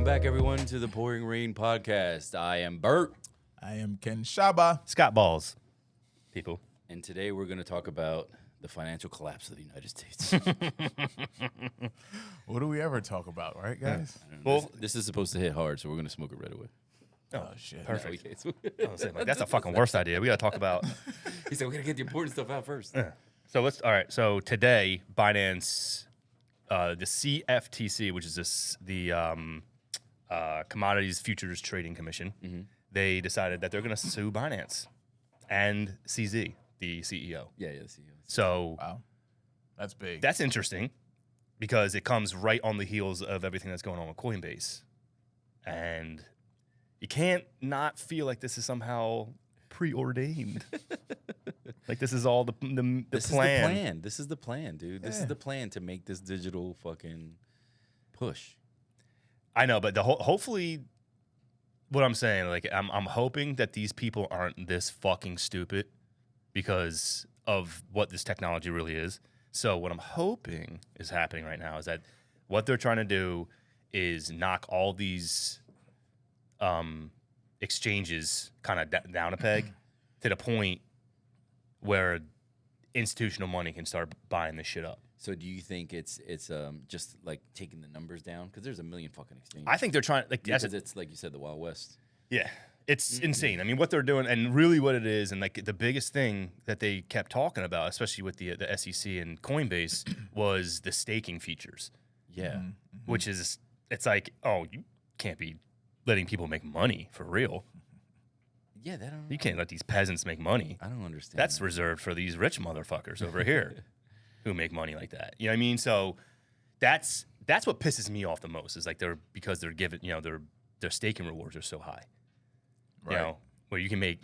back, everyone, to the Pouring Rain podcast. I am Bert, I am Ken Shaba. Scott Balls, people. and today we're going to talk about the financial collapse of the United States. What do we ever talk about, right, guys? Well, this is supposed to hit hard, so we're going to smoke it right away. Oh, shit. Perfect. Yeah, I was saying, like, that's the fucking worst idea. We got to talk about. he said, we got to get the important stuff out first. So all right. So today, Binance, the CFTC, which is the Commodities Futures Trading Commission, they decided that they're going to sue Binance and CZ, the CEO. Yeah, the CEO. So Wow. That's big. that's interesting because it comes right on the heels of everything that's going on with Coinbase. And you can't not feel like this is somehow preordained. Like this is all the plan. This is the plan. This is the plan, dude. This is the plan to make this digital fucking push. I know, but hopefully, what I'm saying, like, I'm hoping that these people aren't this fucking stupid because of what this technology really is. So what I'm hoping is happening right now is that what they're trying to do is knock all these exchanges kind of down a peg to the point where institutional money can start buying this shit up. So do you think it's just like taking the numbers down? Because there's a million fucking exchanges. I think they're trying, like, because it's like you said, the Wild West. yeah, it's insane. I mean, what they're doing, and really what it is, and like the biggest thing that they kept talking about, especially with the SEC and Coinbase, was the staking features. Yeah. Which is, it's like, oh, you can't be letting people make money for real. Yeah, they don't. You can't let these peasants make money. I don't understand. That's that. reserved for these rich motherfuckers over here who make money like that. You know what I mean? So that's what pisses me off the most is like because they're giving, their staking rewards are so high. Right. You know, where you can make,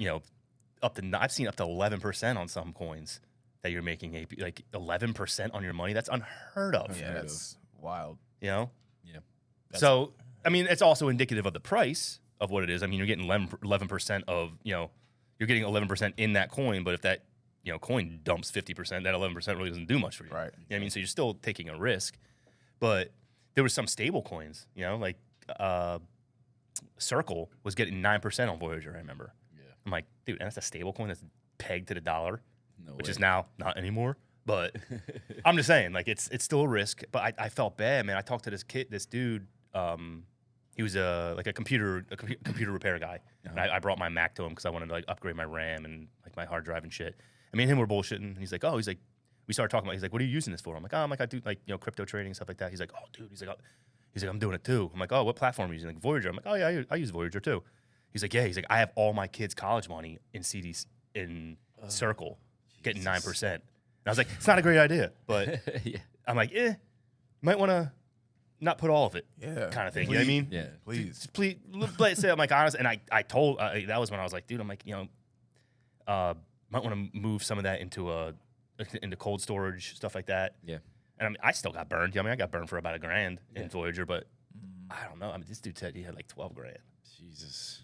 I've seen up to 11% on some coins that you're making like 11% on your money. That's unheard of. Yeah, that's wild. You know? Yeah. So, I mean, it's also indicative of the price of what it is. I mean, you're getting 11% of, you're getting 11% in that coin, but if that, coin dumps 50%, that 11% really doesn't do much for you. Right. You know what I mean? So you're still taking a risk. But there were some stable coins, like Circle was getting 9% on Voyager, I remember. Yeah. I'm like, dude, and that's a stable coin that's pegged to the dollar, No which way. is now not anymore. But I'm just saying, like, it's still a risk. But I felt bad, man. I talked to this dude. He was a computer repair guy. And I brought my Mac to him because I wanted to like upgrade my RAM and like my hard drive and shit. I mean, him were bullshitting. And he's like, we started talking about. He's like, what are you using this for? I'm like, I do like crypto trading and stuff like that. He's like, oh, dude. He's like, I'm doing it too. I'm like, oh, what platform are you using? Like Voyager. I'm like, oh yeah, I use Voyager too. He's like, yeah. He's like, I have all my kids' college money in CDs in Circle, getting 9%. And I was like, it's not a great idea, but Yeah. I'm like, might want to not put all of it, Yeah. kind of thing. You know what I mean? Yeah. Please. Just please, let's say I'm like honest, and I told that was when I was like, dude, I'm like, might want to move some of that into cold storage, stuff like that. Yeah. And I mean, I still got burned. I mean, I got burned for about $1,000 in Voyager, but I don't know. I mean, this dude said he had like $12,000. Jesus.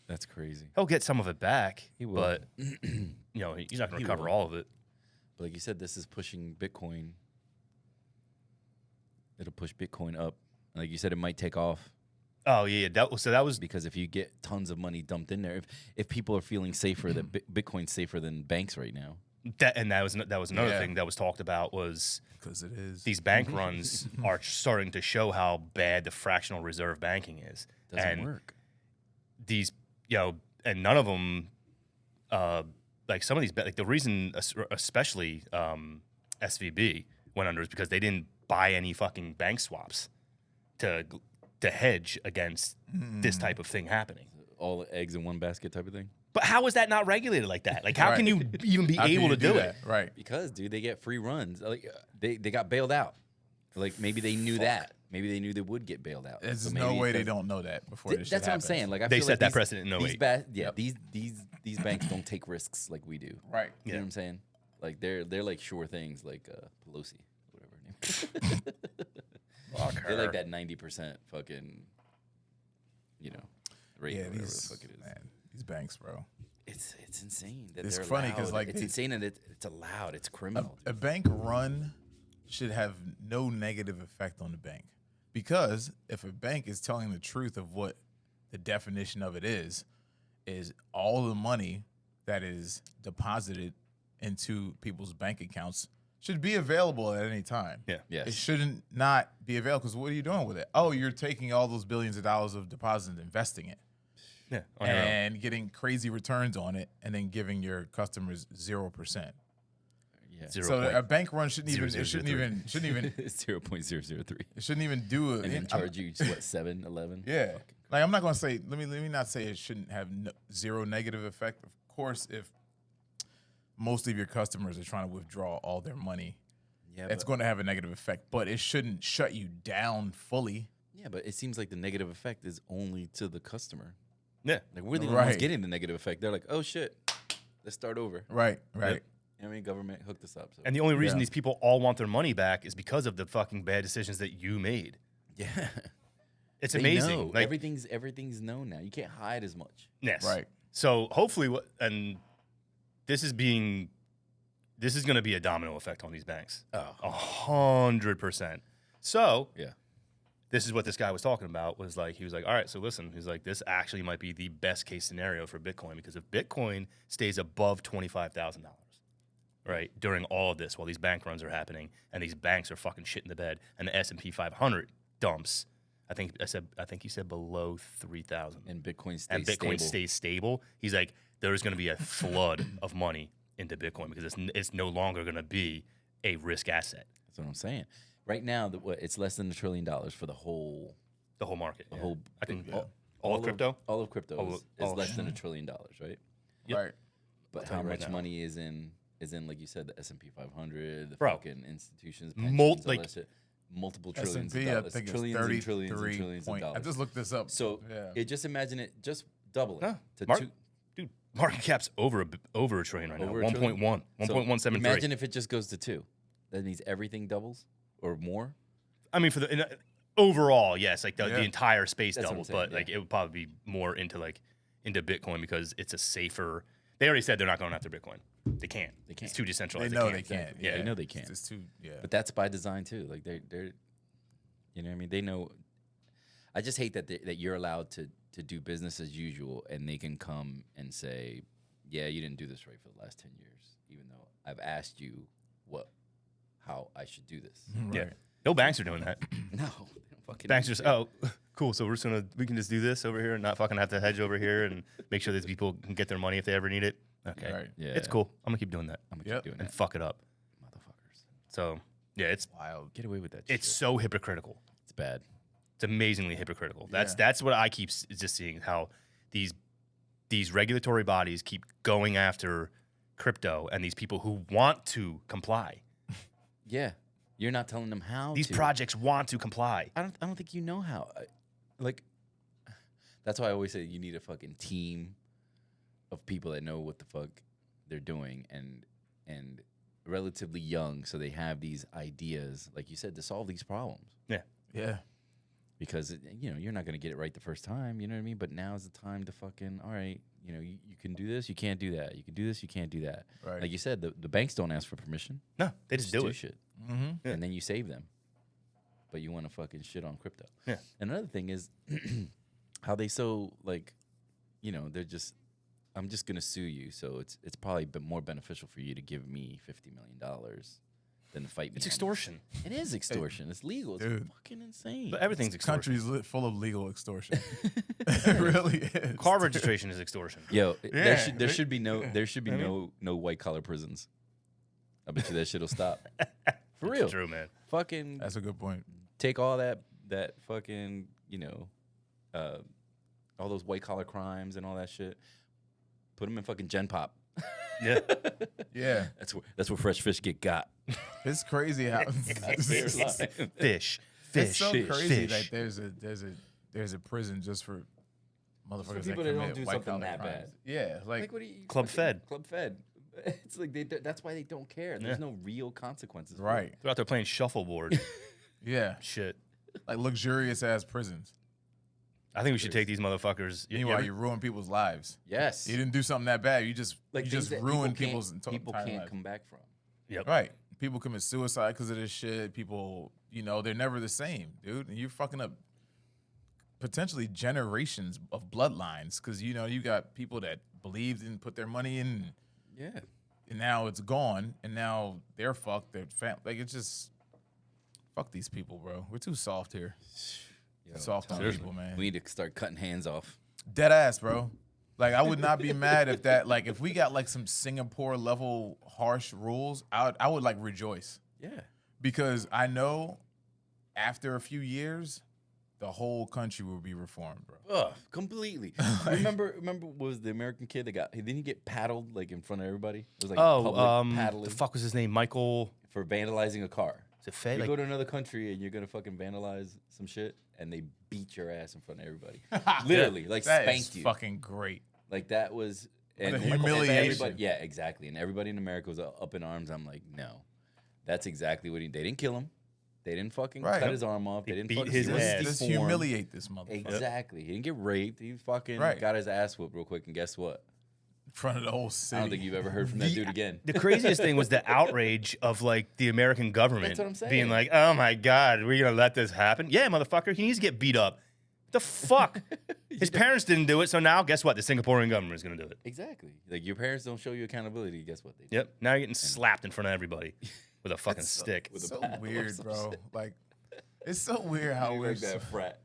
That's crazy. He'll get some of it back, He will. but he's not going to He recover will. all of it. But like you said, this is pushing Bitcoin. It'll push Bitcoin up. Like you said, it might take off Oh yeah, that was because if you get tons of money dumped in there, if people are feeling safer that Bitcoin's safer than banks right now. that was another Yeah. thing that was talked about was Because it is. these bank runs are starting to show how bad the fractional reserve banking is. Doesn't and work. These, and none of them, like some of these, like the reason, especially SVB went under is because they didn't buy any fucking bank swaps to hedge against this type of thing happening. All the eggs in one basket type of thing. But how is that not regulated like that? Like, how Right. can you even be How can able you to do that? it? Right. Because, dude, they get free runs. Like they got bailed out. Like maybe they knew that. Maybe they knew they would get bailed out. There's So no maybe way they that's- don't know that before this shit That's what I'm happens. saying. Like I They feel set like that these- precedent in these 08. Yeah, these banks don't take risks like we do. Right. You know what I'm saying? Like they're like sure things, like Pelosi, whatever her name. Fuck They're her. like that 90% fucking, rate. Yeah, or whatever these, the fuck it is. man, these banks, bro. It's insane. That It's they're funny 'cause, allowed. like, it's they- insane and it's allowed. It's criminal. A bank run should have no negative effect on the bank. Because if a bank is telling the truth of what the definition of it is all the money that is deposited into people's bank accounts should be available at any time. Yeah. Yes. It shouldn't not be available because what are you doing with it? Oh, you're taking all those billions of dollars of deposits and investing it Yeah. On your own. and getting crazy returns on it and then giving your customers 0%. Yeah. Zero So point. a bank run shouldn't even Zero, it zero, shouldn't even 0.003. it shouldn't even do it. And then charge you, what, 7, 11? Yeah. Like I'm not going to say let me not say it shouldn't have zero negative effect. Of course, if most of your customers are trying to withdraw all their money, Yeah, it's but, going to have a negative effect, but it shouldn't shut you down fully. yeah, but it seems like the negative effect is only to the customer. Yeah. Like, we're the only ones Right. getting the negative effect. They're like, oh, shit, let's start over. Right. You know Right. what I mean? Government hooked us up. So. And the only reason Yeah. these people all want their money back is because of the fucking bad decisions that you made. yeah. It's They amazing. know. Like, everything's known now. You can't hide as much. yes. Right. So hopefully, and this is going to be a domino effect on these banks. Oh. 100%. So Yeah. this is what this guy was talking about. Was like he was like, all right, so listen, he's like, this actually might be the best case scenario for Bitcoin because if Bitcoin stays above $25,000, right, during all of this while these bank runs are happening and these banks are fucking shit in the bed and the S&P 500 dumps. I think he said below 3,000. And Bitcoin stays And Bitcoin stable. stays stable. He's like, there's going to be a flood of money into Bitcoin because it's no longer going to be a risk asset. That's what I'm saying. Right now, it's less than $1 trillion for the whole Market. The whole I think all- all of crypto. all of crypto All is of- less than $1 trillion, right? Yep. Right. But tell how you right much now. money is in like you said, the S&P 500, the Bro. fucking institutions, Mul- pensions, all like- that shit. Multiple trillions S&P, of I dollars, think it's trillions and trillions and 33 trillions of point. I dollars. just looked this up. So yeah. just imagine it just doubling No, to Mark- two. Dude, market cap's over a trillion right Over now. a trillion? 1.1, So 1.173. imagine if it just goes to 2. That means everything doubles or more. I mean, overall, yes, like the Yeah. entire space That's what I'm doubled, saying, but like it would probably be more into Bitcoin because it's a safer. They already said they're not going after Bitcoin. They can't. They can't. It's too They decentralized. know they can't. Yeah, they know they can't. It's too. Yeah. But that's by design too. Like they're, you know what I mean? They know. I just hate that you're allowed to do business as usual, and they can come and say, "Yeah, you didn't do this right for the last 10 years," even though I've asked you how I should do this. Right. Yeah. No banks are doing that. No, they don't fucking. Banks are just, oh, cool. So we can just do this over here and not fucking have to hedge over here and make sure that people can get their money if they ever need it. Okay. Right. Yeah, It's cool. I'm gonna keep doing that I'm gonna Yep. keep doing and that, fuck it up. motherfuckers. So yeah, it's Wild. Get away with that. it's shit. so hypocritical. It's bad. It's amazingly hypocritical. Yeah. That's what I keep just seeing how these regulatory bodies keep going after crypto and these people who want to comply. Yeah, you're not telling them how. These to. projects want to comply. I don't think you know how. Like, that's why I always say you need a fucking team of people that know what the fuck they're doing and relatively young, so they have these ideas, like you said, to solve these problems. Yeah. Because you're not gonna get it right the first time. You know what I mean? But now's the time to fucking all right. You can do this. You can't do that. You can do this. You can't do that. Right. Like you said, the banks don't ask for permission. No, they just do it. shit. Mm-hmm. Yeah. And then you save them. But you want to fucking shit on crypto. Yeah. And another thing is how they they're just, I'm just gonna sue you, so it's probably more beneficial for you to give me $50 million than to fight me. It's on extortion. this. It is extortion. It's legal. It's Dude. fucking insane. But everything's extortion. Country's full of legal extortion. It really is. Car registration is extortion. Yo, Yeah. there should be no white collar prisons. I bet you that shit'll stop. For real. It's true, man. Fucking That's a good point. take all that fucking, all those white collar crimes and all that shit. Put them in fucking Gen Pop. Yeah. Yeah. That's where fresh fish get got. It's crazy how Fish. it's so Fish. crazy Fish. that there's a prison just for motherfuckers people that that don't commit do white something collar that crimes. bad. Yeah, like What do you Club Fed. Club Fed. It's like that's why they don't care. There's no real consequences. for it. right. They're out there playing shuffleboard. Yeah, Shit. like luxurious ass prisons. I think we should take these motherfuckers. Meanwhile, you ruin people's lives. Yes. You didn't do something that bad. You just like you things just that ruin people people's people entire can't lives. come back from. Yep. Right. People commit suicide because of this shit. People you know, they're never the same, dude. And you're fucking up potentially generations of bloodlines because, you know, you got people that believed and put their money in, Yeah. and now it's gone, and now they're fucked. Like, it's just, fuck these people, bro. We're too soft here. Yo, Soft on seriously. people, man. We need to start cutting hands off. Dead ass, bro. Like, I would not be mad if that, like, if we got like some Singapore level harsh rules, I would like rejoice Yeah. because I know after a few years, the whole country will be reformed, bro. Ugh, completely. remember what was the American kid that didn't he get paddled like in front of everybody? It was like public paddling the fuck was his name? Michael. for vandalizing a car. Is it Fay? You Like, go to another country and you're gonna fucking vandalize some shit, and they beat your ass in front of everybody. Literally, like That spanked is you. fucking great. Like that was What a and humiliation. everybody, yeah, exactly. And everybody in America was up in arms. I'm like, no, that's exactly what they didn't kill him. They didn't fucking Right. cut his arm off. They didn't beat fucking his he wasn't ass. Let's deformed. humiliate this motherfucker Exactly. He didn't get raped. He fucking Right. got his ass whooped real quick. And guess what? in front of the whole city. I don't think you've ever heard from that dude again. the craziest thing was the outrage of like the American government That's what I'm saying. being like, "Oh my God, we're gonna let this happen?" Yeah, motherfucker, he needs to get beat up. The fuck? His parents didn't do it, so now guess what? The Singaporean government is gonna do it. Exactly. Like your parents don't show you accountability. Guess what? They do. Yep. Now you're getting slapped in front of everybody with a fucking stick. with a so paddle or weird, some bro. shit. Like, it's so weird how You we're like so,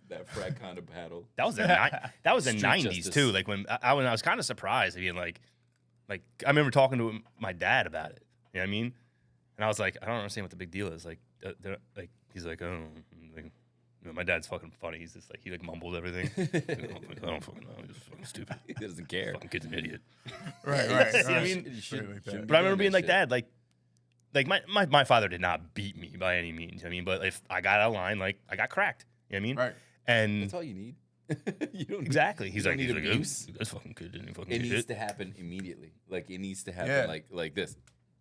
that frat kind of paddle. That was the Street 90s justice. too. Like when I was kind of surprised, being like I remember talking to my dad about it. You know what I mean? And I was like, I don't understand what the big deal is. Like, he's like, oh, like, you know, my dad's fucking funny. He's just like he like mumbled everything. I don't fucking know. He's just fucking stupid. He doesn't care. Fucking kid's an idiot. right. I mean, You Straight should- like that. shouldn't But I be remember doing being like, that shit. Dad, like my father did not beat me by any means. I mean, but if I got out of line, like I got cracked. You know what I mean? Right. And That's all you need. You don't exactly. Need, He's you like, don't need he's abuse. Like, this fucking kid didn't fucking It get needs hit. to happen immediately. Like it needs to happen Yeah. like this.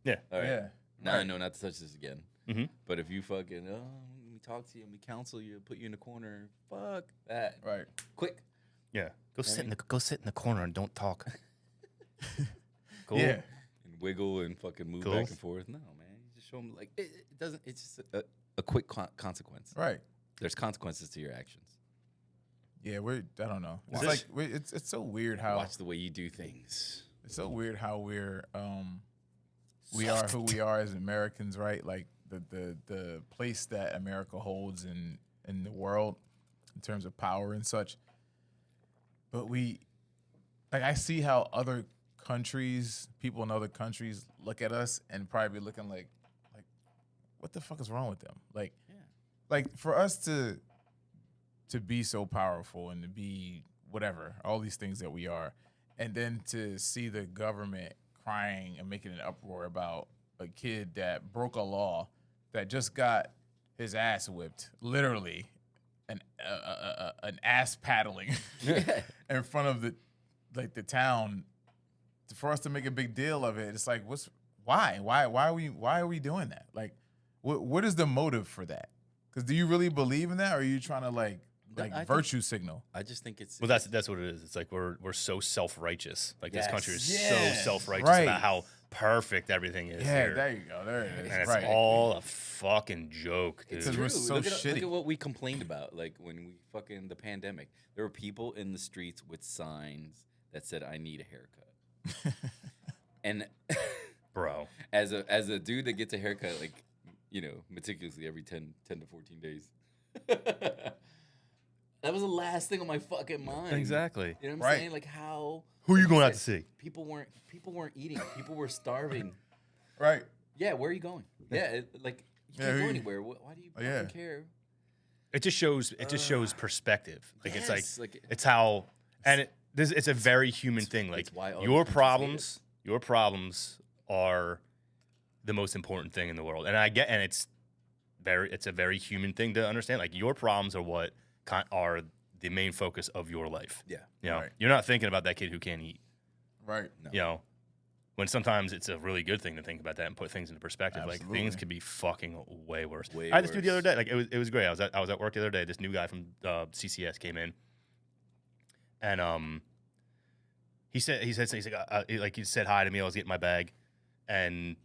Yeah. All right. Yeah. Now Right. I know not to touch this again. Mhm. But if you fucking we talk to you and we counsel you, put you in the corner, fuck that. Right. Quick. Yeah. Go sit in the corner and don't talk. Cool. Yeah. And wiggle and fucking move Cool. back and forth. No, man. You just show them like it doesn't. It's just a quick consequence. Right. There's consequences to your actions. Yeah. I don't know. It's this- like it's so weird how Watch the way you do things. it's so weird how we are who we are as Americans, right? Like the place that America holds in the world in terms of power and such. But I see how other countries, people in other countries look at us and probably be looking like what the fuck is wrong with them? Like Yeah. like for us to be so powerful and to be whatever, all these things that we are, and then to see the government crying and making an uproar about a kid that broke a law that just got his ass whipped, literally an ass paddling in front of the town, for us to make a big deal of it. It's like, why are we doing that? Like, what is the motive for that? Because do you really believe in that, or are you trying to like I think- virtue signal? I just think it's Well, that's what it is. It's like we're so self-righteous. Like this country is Yes. Yeah. so self-righteous Right. about how perfect everything is Yeah, here. there you go. There it is. And it's right. all a fucking joke, dude. It's Because true. we're so look shitty. at what we complained about, like when we fucking the pandemic. There were people in the streets with signs that said, "I need a haircut." And Bro. as a dude that gets a haircut, like meticulously every 10 to 14 days, that was the last thing on my fucking mind. Exactly. You know what I'm Right. saying? Like how Who are you like going I out to said, see? People weren't eating. People were starving. Right. Yeah, where are you going? Yeah, you Yeah, can't go who- anywhere. Why do you fucking yeah. care? It just shows perspective. Like Yes, it's like- it's how and it's a very human thing. Like it's why other your countries hate your problems are the most important thing in the world. And it's a very human thing to understand. Like your problems are what are the main focus of your life. Yeah. You know, Right. you're not thinking about that kid who can't eat. Right. No. You know, when sometimes it's a really good thing to think about that and put things into perspective. Like Absolutely. things could be fucking way worse. Way I had this dude the other worse. day. Like it was great. I was at work the other day. This new guy from CCS came in, and he said hi to me. I was getting my bag, and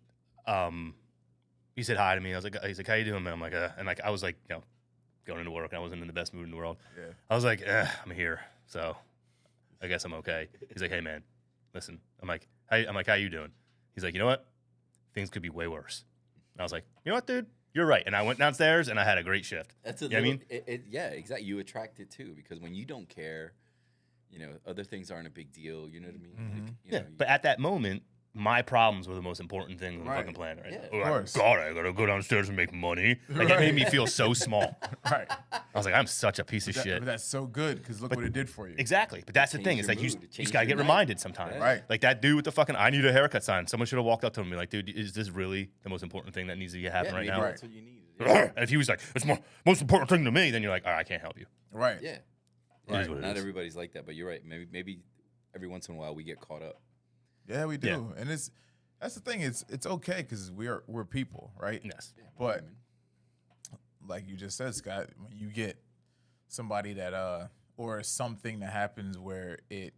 he said hi to me. I was like, he's like, how you doing, man? I'm like, and like I was like, going into work. I wasn't in the best mood in the world. Yeah. I was like, I'm here, so I guess I'm okay. He's like, hey man, listen. I'm like, how you doing? He's like, you know what? Things could be way worse. And I was like, you know what, dude? You're right. And I went downstairs and I had a great shift. That's a You know what I little, yeah, exactly. You attract it too because when you don't care, other things aren't a big deal. You know what I mean? Mm-hmm. Like, Yeah, but at that moment, my problems were the most important things on the Right. fucking planet. Right? Yeah, Oh, of course. God, I gotta go downstairs and make money. Like it Right. made me feel so small. Right. I was like, I'm such a piece of But shit. that's so good because look what it did for you. Exactly, but that's the Changed thing. It's your like you mood. It just changed gotta your get night. reminded sometimes. Yeah. Right. Like that dude with the fucking I need a haircut sign. Someone should have walked up to him and be like, dude, is this really the most important thing that needs to happen yeah, right maybe now? that's what you need. Yeah. And if he was like, it's the most important thing to me, then you're like, all right, I can't help you. Right. Yeah. It is what it Not is. everybody's like that, but you're right. Maybe every once in a while we get caught up. Yeah, we do. Yeah. And that's the thing. It's okay because we're people, right? Yes. But like you just said, Scott, when you get somebody that or something that happens where it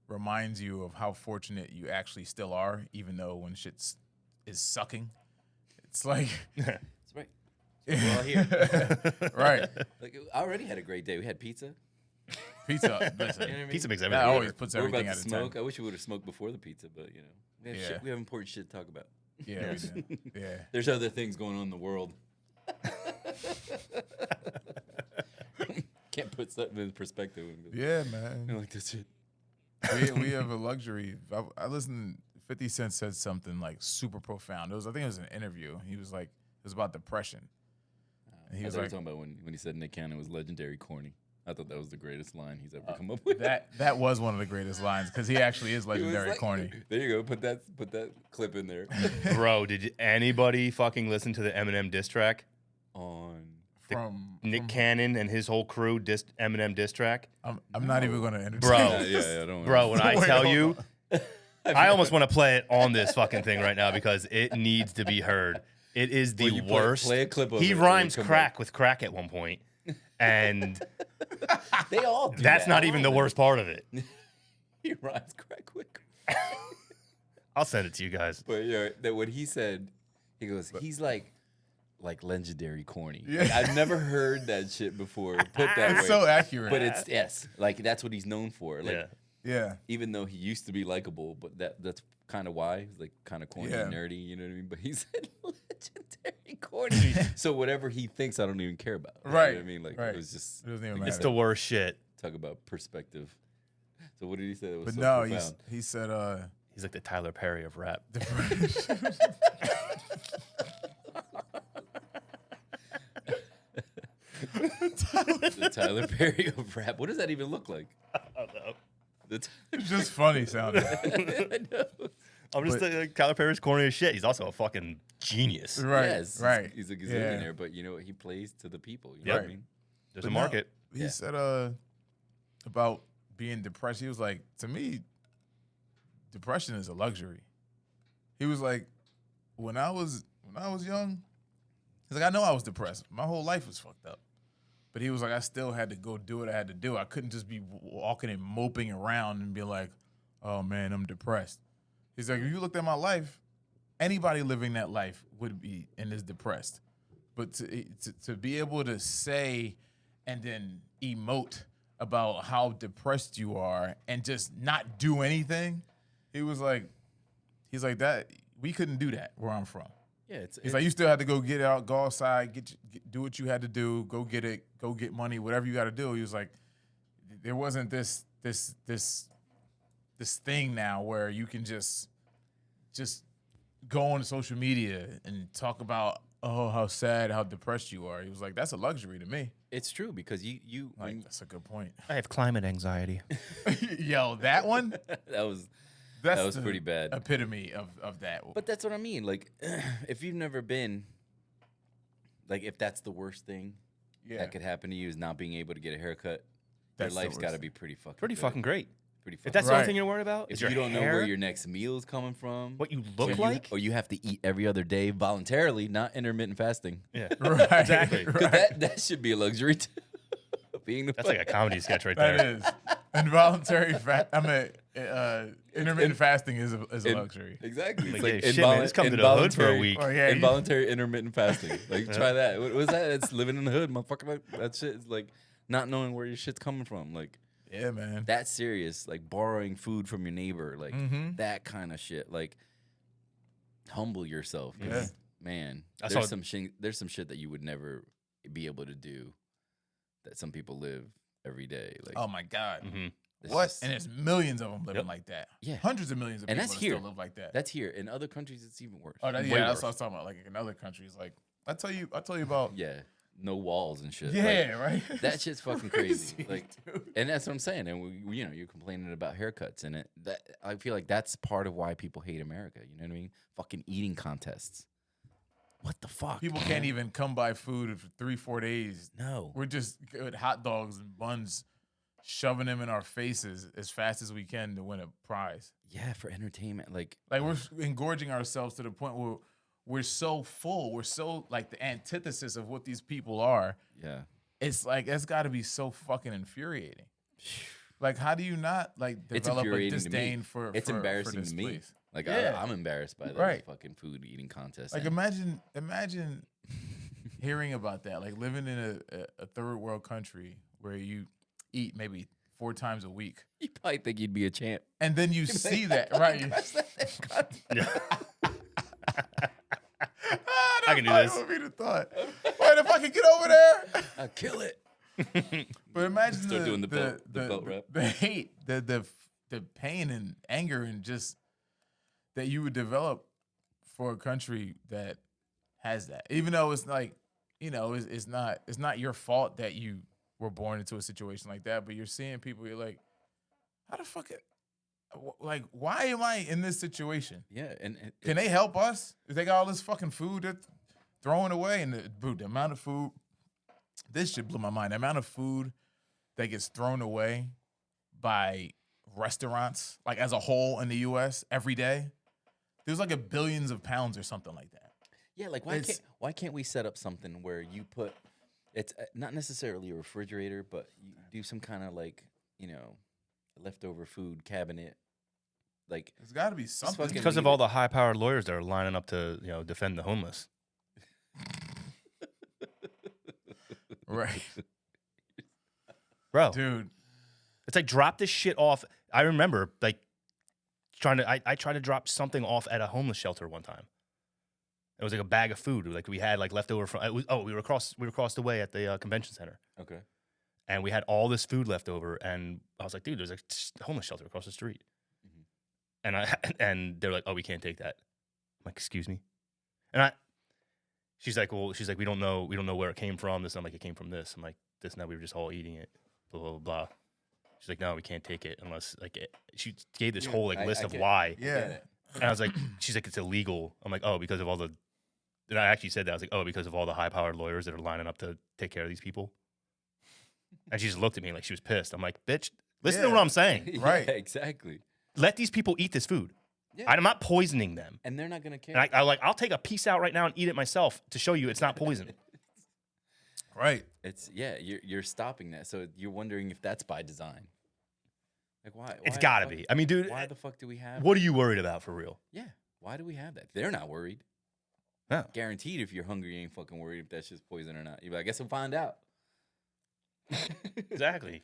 reminds you of how fortunate you actually still are, even though when shit is sucking, it's like That's right. We're all here. right. Like I already had a great day. We had pizza. Pizza. Listen, You know what I mean? Pizza makes that everything always better. puts We're everything about out to of smoke. 10. I wish we would have smoked before the pizza, but we have, Yeah. we have important shit to talk about. Yeah, we do. Yeah. There's other things going on in the world. Can't put something in perspective. And go, Yeah, man. like this shit. we have a luxury. I listened. 50 Cent said something like super profound. I think it was an interview. He was like, it was about depression. And he I was thought you were like, talking about when he said Nick Cannon was legendary corny. I thought that was the greatest line he's ever come up with. that was one of the greatest lines because he actually is He was legendary like- corny. There you go. Put that clip in there. Bro, did anybody fucking listen to the Eminem diss track? On From Nick Cannon and his whole crew dissed Eminem diss track? I'm not even going to entertain. Bro. yeah, don't Bro, when I Wait, tell hold you, I almost want to play it on this fucking thing right now because it needs to be heard. It is the Well, you worst. play a clip of He it, rhymes come crack with crack at one point, and They all do that's that. not even the worst part of it. He rhymes crack quick. I'll send it to you guys. But yeah, that what he said, he goes, he's like legendary corny. Yeah. Like, I've never heard that shit before. Put that It's way. so accurate. But it's like that's what he's known for. Like Yeah. yeah. even though he used to be likable, but that's kind of why he's like kind of corny Yeah. and nerdy. You know what I mean? But he said legendary corny. So whatever he thinks, I don't even care about. You know Right, what I mean? Like right. it was just It doesn't even like, matter. It's the worst shit. talk about perspective. So what did he say? That was But so no, profound? he said He's like the Tyler Perry of rap. The Tyler Perry of rap. What does that even look like? I don't know. it's just funny sounding. I know. I'm just like Tyler Perry's corny as shit. He's also a fucking genius. Right. Yes, right. He's a Yeah. gazillionaire, but you know he plays to the people. You know what I Yep. mean? There's But a no, market. He Yeah. said about being depressed. He was like, to me, depression is a luxury. He was like, when I was young, he's like, I know I was depressed. My whole life was fucked up. But he was like, I still had to go do what I had to do. I couldn't just be walking and moping around and be like, oh man, I'm depressed. He's like, if you looked at my life, anybody living that life would be and is depressed. But to be able to say and then emote about how depressed you are and just not do anything, he's like that. We couldn't do that where I'm from. Yeah, it's He's like, you still had to go get out, go outside, do what you had to do, go get it, go get money, whatever you got to do. He was like, there wasn't this thing now where you can just go on social media and talk about how sad, how depressed you are. He was like, that's a luxury to me. it's true because you Like, that's a good point. I have climate anxiety. Yo, that one, that was that's was the pretty bad. epitome of that. But that's what I mean. Like, if you've never been, like, if that's the worst thing yeah, that could happen to you is not being able to get a haircut, That's the your life's got to worst. be pretty fucking Pretty good. fucking great. Pretty fucking If that's the Right. only thing you're worried about, if is your you don't know hair, where your next meal is coming from, what you or look you- like. or you have to eat every other day voluntarily, not intermittent fasting. Yeah, right, exactly. Because right. that should be a luxury too. Being the That's like a comedy sketch right That there. is involuntary fat. I mean, intermittent fasting is a luxury. Exactly. It's Like, yeah, shit, man, just come to the hood for a week. Oh, yeah, you- Involuntary intermittent fasting. Like, try that. What was that? It's living in the hood, motherfucker. Like, that shit is like not knowing where your shit's coming from. Like, Yeah, man. that's serious. Like, borrowing food from your neighbor. Like, Mm-hmm. that kind of shit. Like, humble yourself. 'Cause, Yeah. man, I there's saw- there's some shit that you would never be able to do that some people live every day. Like, Oh my God. Mhm. it's What? just- And there's millions of them living Yep. like that. Yeah. Hundreds of millions of And people that's that here. still live like that. that's here. In other countries, it's even worse. Oh, Way that's what I worse. was talking about. Like in other countries, like I tell you about. Yeah, no walls and shit. Yeah, Like, right. that shit's fucking crazy. Like, dude. and that's what I'm saying. And you're complaining about haircuts, and I feel like that's part of why people hate America. You know what I mean? Fucking eating contests. What the fuck? People man? can't even come by food for 3-4 days. No. We're just with hot dogs and buns, shoving them in our faces as fast as we can to win a prize. Yeah, for entertainment. Like, Like we're engorging ourselves to the point where we're so full. We're so like the antithesis of what these people are. yeah, It's like it's got to be so fucking infuriating. Like, how do you not like it's develop a infuriating to me. disdain for? It's for embarrassing this to me. place? Like, Yeah. I'm embarrassed by those Right. fucking food eating contests. Like, and- imagine hearing about that. Like living in a third world country where you eat maybe 4 times a week, you probably think you'd be a champ. and then you see that, right? I can do this. Would be the thought. What if I could get over there? I kill it. But imagine Start doing the belt rep. the hate, the pain and anger, and just that you would develop for a country that has that. Even though it's like, it's not your fault that you were born into a situation like that. But you're seeing people, you're like, how the fuck? Like, why am I in this situation? Yeah, and Can they help us? If they got all this fucking food they're throwing away, and the amount of food, this shit blew my mind. The amount of food that gets thrown away by restaurants, like as a whole in the U.S. every day, there's like a billions of pounds or something like that. Yeah, like why can't we set up something where you put it's not necessarily a refrigerator, but you do some kind of like leftover food cabinet, like There's got to be something. fucking- Because of all the high-powered lawyers that are lining up to defend the homeless. Right, Bro, dude. it's like drop this shit off. I remember like I tried to drop something off at a homeless shelter one time. It was like a bag of food, like we had like leftover from. We were across the way at the convention center, okay. and we had all this food left over. And I was like, dude, there's a homeless shelter across the street, Mhm. and they're like, oh, we can't take that. I'm like, excuse me, she's like, we don't know where it came from. This, and I'm like, it came from this. I'm like, this, and that we were just all eating it. Blah blah blah. She's like, no, we can't take it unless she gave this whole I- list I of get it. why. Yeah, And I was like, she's like, it's illegal. I'm like, oh, because of all the. And I actually said that. I was like, oh, because of all the high-powered lawyers that are lining up to take care of these people. And she just looked at me like she was pissed. I'm like, bitch, listen to Yeah. what I'm saying. Right. Yeah, exactly. Let these people eat this food. Yeah. I'm not poisoning them. And they're not gonna care. And I'll take a piece out right now and eat it myself to show you it's not poison. right. It's you're stopping that. So you're wondering if that's by design. Like why? It's why the gotta fuck- be. I mean, dude, Why the fuck do we have? what are you worried about for real? Yeah. Why do we have that? They're not worried. No. Guaranteed, if you're hungry, you ain't fucking worried if that's just poison or not. You're like, I guess we'll find out. Exactly.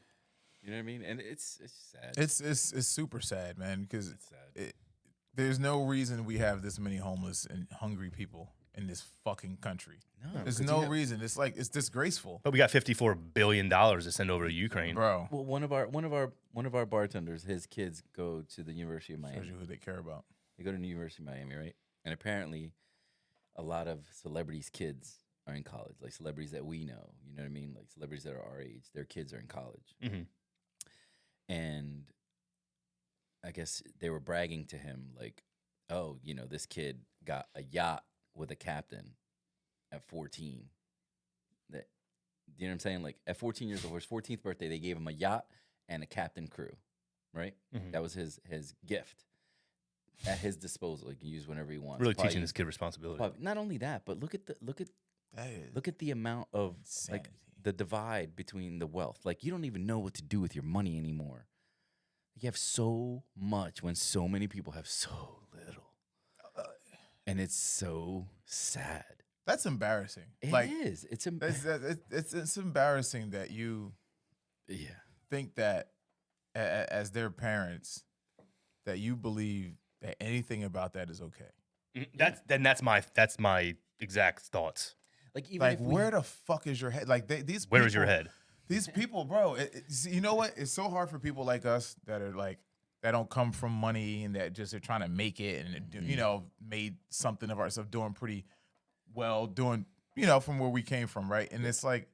You know what I mean? And it's sad. It's super sad, man, because It's sad. there's no reason we have this many homeless and hungry people in this fucking country. No, There's 'cause you no have- reason. It's like it's disgraceful, But we got $54 billion to send over to Ukraine. bro. Well, one of our bartenders, his kids go to the University of Shows Miami. you who they care about. They go to the University of Miami, right? And apparently, a lot of celebrities' kids are in college, like celebrities that we know. You know what I mean? Like celebrities that are our age, their kids are in college. Mhm. And I guess they were bragging to him, like, "Oh, this kid got a yacht with a captain at 14." That, you know what I'm saying? Like at 14 years old, for his 14th birthday, they gave him a yacht and a captain crew, right? Mhm. That was his gift at his disposal. He can use whenever he wants. Really Probably- teaching this kid responsibility. probably- not only that, but look at That is the amount of like insanity. the divide between the wealth. Like you don't even know what to do with your money anymore. You have so much when so many people have so little, and it's so sad. That's embarrassing. It like is. It's it's embarrassing that you yeah. think that as their parents that you believe that anything about that is okay. That's my exact thoughts. Like even Like if we, where the fuck is your head? Like these Where is your people- head? These people, bro. See, you know what? It's so hard for people like us that are like that don't come from money and that just are trying to make it and you know made something of ourselves, doing pretty well, doing from where we came from, right? And it's like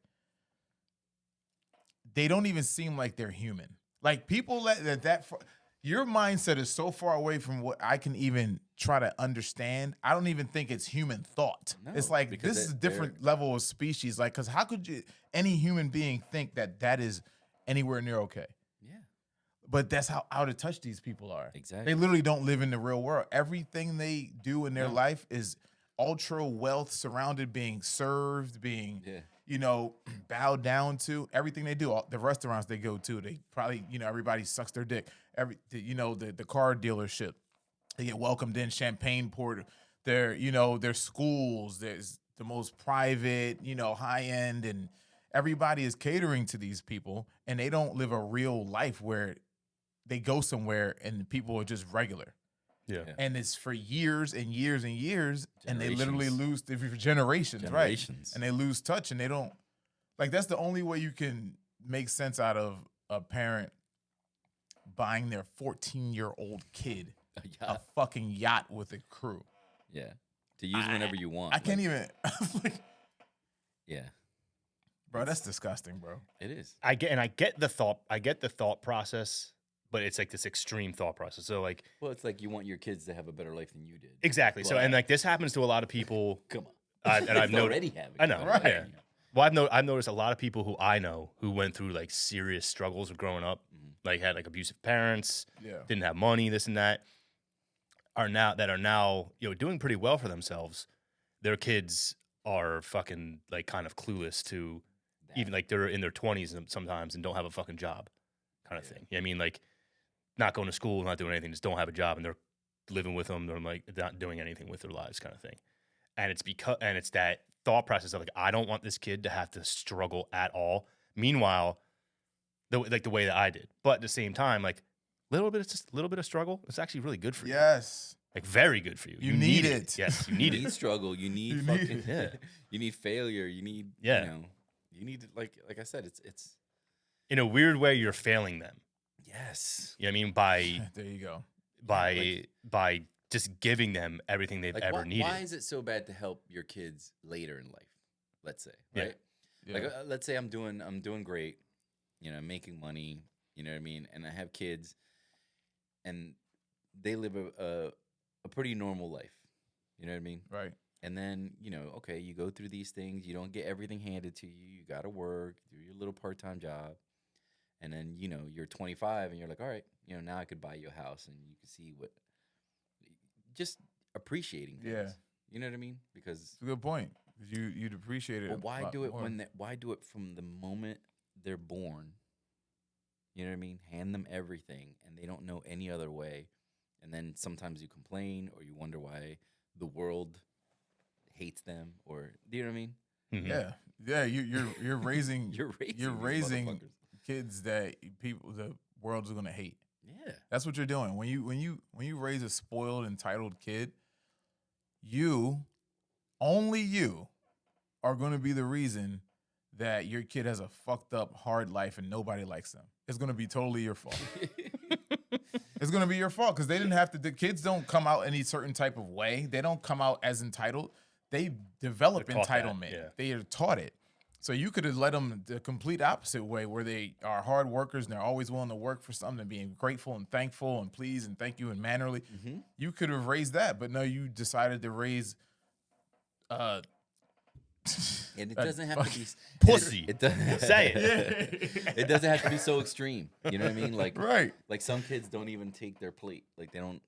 they don't even seem like they're human. Like people your mindset is so far away from what I can even try to understand. I don't even think it's human thought. No, it's like because this is a they're- different level of species. Like, because how could any human being think that is anywhere near okay? yeah, But that's how out of touch these people are. exactly. They literally don't live in the real world. Everything they do in their No. life is ultra wealth surrounded, being served, being Yeah. bowed down to. Everything they do, all the restaurants they go to, they probably everybody sucks their dick. The car dealership, they get welcomed in, champagne poured. Their schools, there's the most private, high end, and everybody is catering to these people, and they don't live a real life where they go somewhere and people are just regular. Yeah. And it's for years and years and years, and they literally Generations. lose generations, Generations. right? And they lose touch, and they don't like. That's the only way you can make sense out of a parent buying their 14-year-old kid a fucking yacht with a crew. Yeah. To use whenever you want. I can't like, even, like, Yeah, bro. That's disgusting, bro. it is. I get the thought process, but it's like this extreme thought process. So like Well, it's like you want your kids to have a better life than you did. exactly. So and But- like this happens to a lot of people. Come on. And I've You noticed. already have it. I know, Come on. right. Yeah. Well, I've noticed a lot of people who I know who went through like serious struggles of growing up, like had like abusive parents, Yeah. didn't have money, this and that, are now doing pretty well for themselves. Their kids are fucking like kind of clueless to even like they're in their 20s sometimes and don't have a fucking job, kind of thing. You know what I mean, like not going to school, not doing anything, just don't have a job, and they're living with them. They're like not doing anything with their lives, kind of thing. And it's that thought process of like, I don't want this kid to have to struggle at all. Meanwhile, the way that I did, but at the same time, like little bit of struggle, it's actually really good for you. Yes. Like very good for you. You need it. Yes, you You need need it. struggle. You need You need fucking. it. Yeah. You need failure. You need. Yeah. You need like I said. It's. In a weird way, you're failing them. Yes. You know what I mean? By There you go. by just giving them everything they've Like ever needed. why is it so bad to help your kids later in life? Let's say, Yeah. right? Yeah. Like let's say I'm doing great, making money, you know what I mean, and I have kids, and they live a pretty normal life, you know what I mean. Right. And then okay, you go through these things, you don't get everything handed to you. You got to work, do your little part-time job, and then you're 25, and you're like, all right, now I could buy you a house, and you can see what, just appreciating things. Yeah. You know what I mean? Because It's a good point. 'Cause you'd appreciate it. but a why lot do it more. why do it from the moment they're born? You know what I mean? Hand them everything, and they don't know any other way. And then sometimes you complain, or you wonder why the world hates them, or do you know what I mean? Mhm. Yeah. Yeah. You're raising You're raising you're these raising motherfuckers. kids that the world's gonna hate. Yeah. That's what you're doing. When you raise a spoiled, entitled kid, only you are going to be the reason that your kid has a fucked up, hard life and nobody likes them. It's going to be totally your fault. It's going to be your fault because they didn't have to. The kids don't come out any certain type of way. They don't come out as entitled. They develop They're taught that, entitlement. yeah. They are taught it. So you could have led them the complete opposite way, where they are hard workers and they're always willing to work for something, and being grateful and thankful and please and thank you and mannerly. Mm-hmm. You could have raised that, but no, you decided to raise. And it a doesn't have to be Pussy. It doesn't Say it. It doesn't have to be so extreme. You know what I mean? Like Right. Like some kids don't even take their plate. Like they don't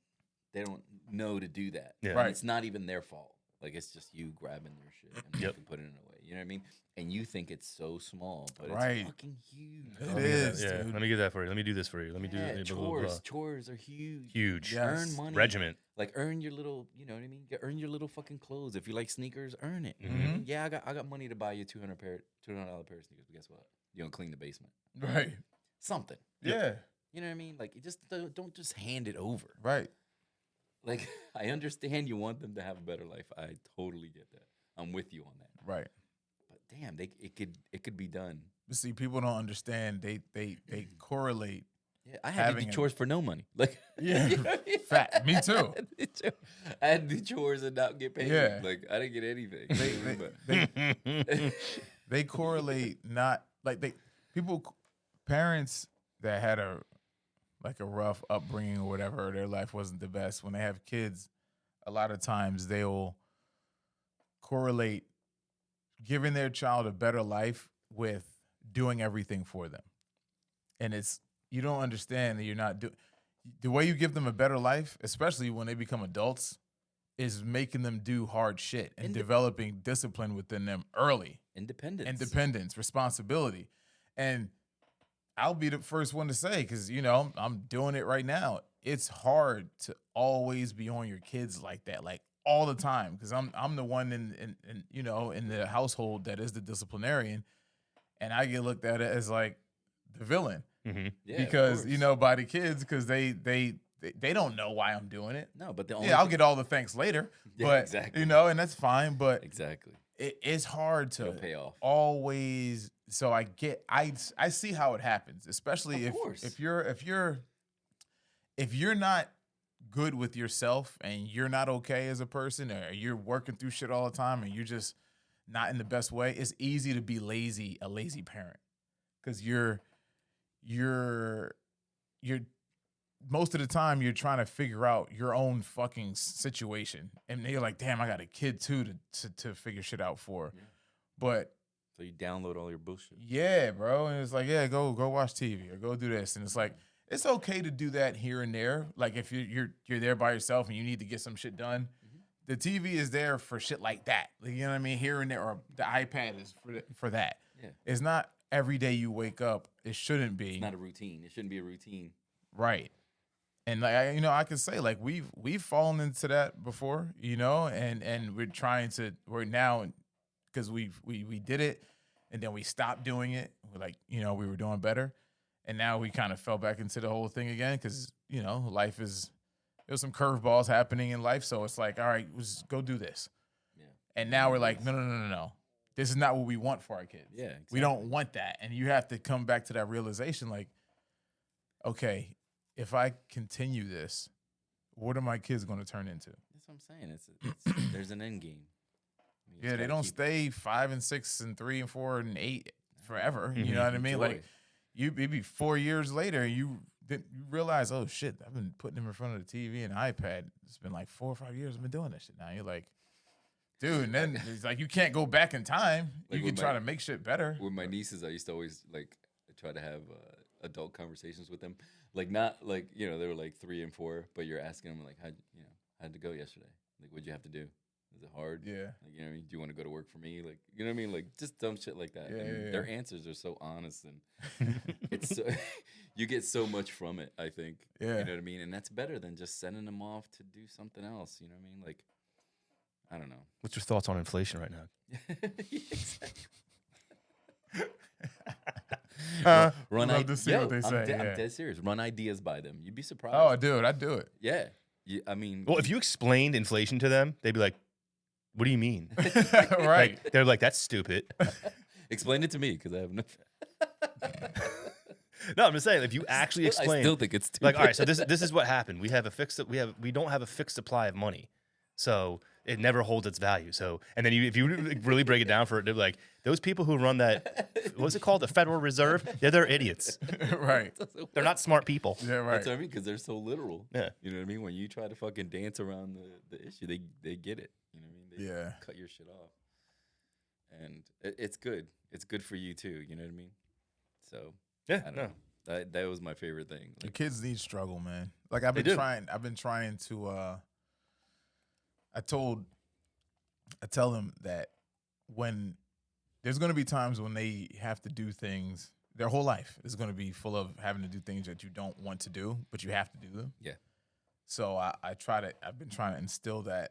know to do that. Yeah. And Right. It's not even their fault. Like it's just you grabbing their shit and Yep. putting it away. You know what I mean? And you think it's so small, but Right. it's fucking huge. It Let me get that. is, Yeah, dude. let me get that for you. Let me do this for you. Let me do Yeah, blah, blah, blah, blah. chores are huge. Huge. Yeah. Earn Yes. money. Regiment. Like earn your little, you know what I mean? Earn your little fucking clothes. If you like sneakers, earn it. Mhm. Yeah, I got money to buy you $200 pair of sneakers. But guess what? You don't clean the basement. Right. Something. Yeah. You know what I mean? Like, you just don't just hand it over. Right. Like, I understand you want them to have a better life. I totally get that. I'm with you on that. Right. But damn, it could be done. But see, people don't understand. They correlate. Yeah, I had to Having do a- chores for no money. Like, Yeah. you know what I mean? Fact. Me too. I had to do chores and not get paid. Yeah. Like, I didn't get anything. But They correlate not like parents that had a rough upbringing or whatever, or their life wasn't the best. When they have kids, a lot of times they'll correlate giving their child a better life with doing everything for them. And you don't understand that you're not doing the way you give them a better life, especially when they become adults, is making them do hard shit and developing discipline within them early. Independence, responsibility. And I'll be the first one to say, because, I'm doing it right now. It's hard to always be on your kids like that, like all the time, because I'm the one in the household that is the disciplinarian, and I get looked at as like the villain. Mhm. yeah, Because of course. by the kids, because they don't know why I'm doing it. No, but the only Yeah, I'll thing- get all the thanks later, Yeah, but exactly. and that's fine. But exactly. it's hard to It'll pay off. always. So I see how it happens, especially Of course. if you're not good with yourself and you're not okay as a person, or you're working through shit all the time and you're just not in the best way. It's easy to be a lazy parent, because you're most of the time you're trying to figure out your own fucking situation, and you're like, damn, I got a kid too to figure shit out for. Yeah. But So you download all your bullshit. yeah, bro, and it's like, yeah, go watch TV or go do this, and it's like, it's okay to do that here and there. Like if you're there by yourself and you need to get some shit done, the TV is there for shit like that. Like, you know what I mean? Here and there, or the iPad is for that. Yeah. It's not every day you wake up. It shouldn't be. It's not a routine. It shouldn't be a routine. Right. And like I can say, like, we've fallen into that before, and we're now, because we did it and then we stopped doing it. We're like, we were doing better, and now we kind of fell back into the whole thing again, because there's some curveballs happening in life, so it's like, all right, let's go do this. Yeah. And now we're like, no. This is not what we want for our kids. Yeah, We don't want that. And you have to come back to that realization, like, okay, if I continue this, what are my kids going to turn into? That's what I'm saying. There's an end game. You just Yeah, they gotta don't keep- stay 5 and 6 and 3 and 4 and 8 forever. You Mhm. know what I mean? Enjoy. Like, maybe 4 years later, you realize, oh shit, I've been putting them in front of the TV and iPad. It's been like 4 or 5 years I've been doing this shit now. You're like, dude, and then it's like, you can't go back in time. Like You with can try my- to make shit better. With my nieces, I used to always like try to have adult conversations with them. Like not like they were like 3 and 4, but you're asking them like, how'd it go yesterday? Like, what'd you have to do? Is it hard? Yeah. Like, what I mean? Do you want to go to work for me? Like, you know what I mean? Like, just dumb shit like that. Yeah, and yeah, their yeah. answers are so honest, and it's so, you get so much from it. I think. Yeah. You know what I mean? And that's better than just sending them off to do something else. You know what I mean? Like, I don't know. What's your thoughts on inflation right now? Exactly. Run love to see what they say. I'm yeah. dead serious. Run ideas by them. You'd be surprised. Oh, dude, I'd do it. Yeah. I mean, Well, if you explained inflation to them, they'd be like, "What do you mean?" Right. Like, they're like, "That's stupid." explain it to me because I have no. No, I'm just saying, if you actually I explain, still think it's stupid. like, all right, so this is what happened. We don't have a fixed supply of money, so it never holds its value. So, and then if you really break it down for it, they're like, those people who run that, what's it called, the Federal Reserve? They're idiots. Right. They're not smart people. Yeah, right. That's what I mean because they're so literal. Yeah. You know what I mean? When you try to fucking dance around the issue, they get it. You know what I mean? They Yeah. cut your shit off, and it's good. It's good for you too. You know what I mean? So Yeah, I don't no. know. That was my favorite thing. Your Like, kids need struggle, man. Like I've They been do. trying to I tell them that when there's going to be times when they have to do things. Their whole life is going to be full of having to do things that you don't want to do, but you have to do them. Yeah. So I've been trying to instill that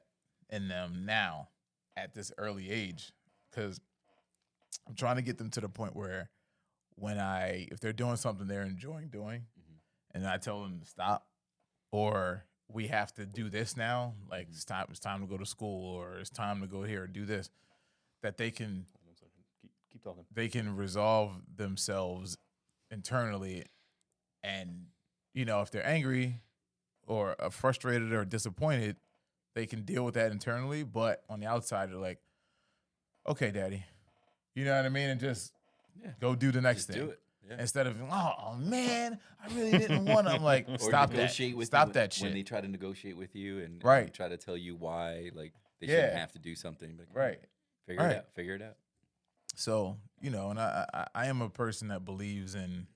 in them now at this early age, because I'm trying to get them to the point where if they're doing something they're enjoying doing, and I tell them to stop, or we have to do this now, like it's time to go to school, or it's time to go here or do this, that they can Keep talking. they can resolve themselves internally, and if they're angry or frustrated or disappointed, they can deal with that internally, but on the outside they're like, okay, daddy, you know what I mean, and just go do the next Just thing. do it. Yeah. Instead of, oh man, I really didn't want to. I'm like, Or stop that. negotiate with Stop you that when shit. they try to negotiate with you and Right. try to tell you why, like they Yeah. shouldn't have to do something. Like, Right. Figure Right. it out. Figure it out. So, and I am a person that believes in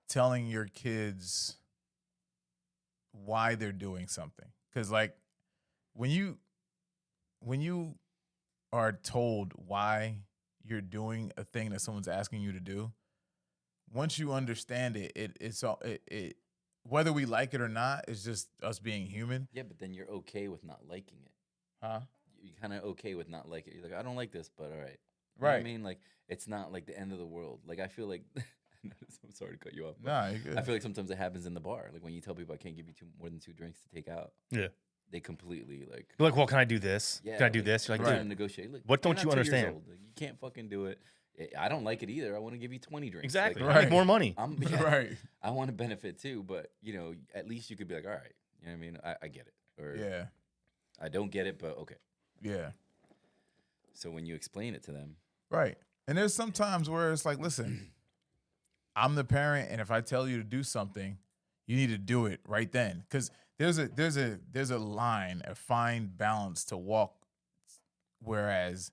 telling your kids why they're doing something. Because, like, when you are told why you're doing a thing that someone's asking you to do, once you understand it, whether we like it or not, it's just us being human. Yeah, but then you're okay with not liking it. Huh? You're kind of okay with not liking it. You're like, I don't like this, but all right. You know Right. what I mean? Like, it's not like the end of the world. Like, I feel like, I'm sorry to cut you off. but Nah, you're good. I feel like sometimes it happens in the bar. Like, when you tell people I can't give you more than 2 drinks to take out, Yeah. they completely, like, You're like, well, can I do this? yeah. Can I do like, this? You're like, trying dude, to negotiate. Look, what you're don't not you 2 years understand? old. Like, you can't fucking do it. I don't like it either. I want to give you 20 drinks. exactly. Like, I make more money. yeah, Right. I want to benefit too, but, at least you could be like, all right. You know what I mean? I get it. Or Yeah. I don't get it, but okay. Yeah. So when you explain it to them, Right. And there's some times where it's like, listen, I'm the parent, and if I tell you to do something, you need to do it right then. Because there's a line, a fine balance to walk. Whereas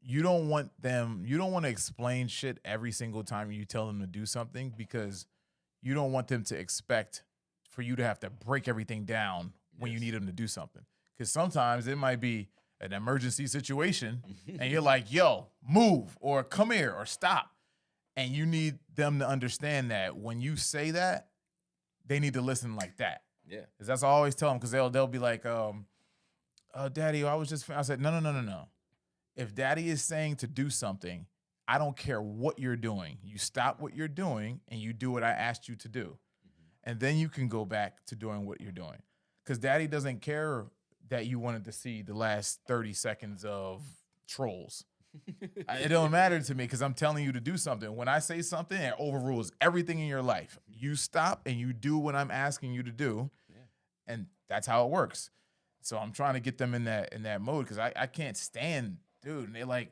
you don't want to explain shit every single time you tell them to do something, because you don't want them to expect for you to have to break everything down when you Yes. need them to do something. Because sometimes it might be an emergency situation and you're like, yo, move, or come here, or stop. And you need them to understand that when you say that, they need to listen like that. yeah. Because that's what I always tell them, because they'll be like, daddy, I said, no. If daddy is saying to do something, I don't care what you're doing. You stop what you're doing and you do what I asked you to do. And then you can go back to doing what you're doing. Because daddy doesn't care that you wanted to see the last 30 seconds of Trolls. It don't matter to me, because I'm telling you to do something. When I say something, it overrules everything in your life. You stop and you do what I'm asking you to do. Yeah. And that's how it works. So I'm trying to get them in that mode, because I can't stand, dude. And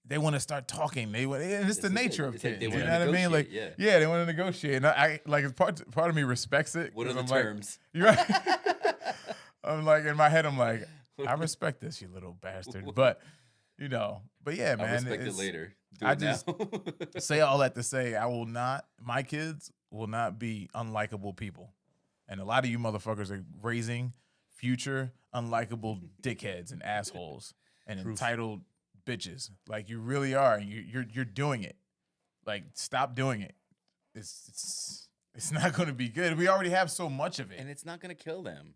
they want to start talking. And it's the It's like- nature of it's like kids. they You wanna know what I mean? Like, negotiate, yeah, they want to negotiate. And I like, part of me respects it. What are 'cause the I'm like, terms? you're right. I'm like, in my head, I'm like, I respect this, you little bastard. But yeah, man. I'll respect it it's- later. Do I it just- now. Say all that to say, my kids will not be unlikable people. And a lot of you motherfuckers are raising future unlikable dickheads and assholes and entitled bitches. Like, you really are. And you're doing it. Like, stop doing it. It's not going to be good. We already have so much of it. And it's not going to kill them.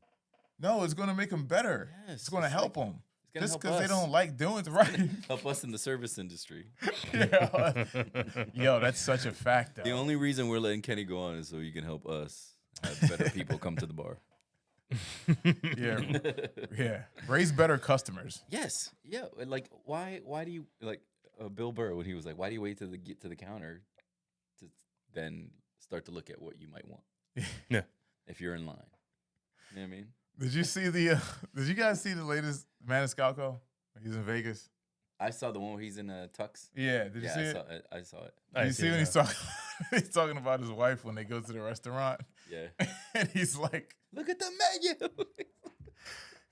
No, it's going to make them better. Yes, It's going to it's help like- them. It's gonna Just help because they us. don't like doing it right. Help us in the service industry. Yo, that's such a fact, though. The only reason we're letting Kenny go on is so you can help us have better people come to the bar. Yeah. Raise better customers. Yes. Yeah. Like, why do you, like, Bill Burr, when he was like, why do you wait till get to the counter to then start to look at what you might want? Yeah. If you're in line. You know what I mean? Did you guys see the latest Maniscalco? He's in Vegas. I saw the one where he's in a tux. Yeah, did you see it? I saw it. Did you see when he's talking about his wife when they go to the restaurant? Yeah. And he's like, Look at the menu.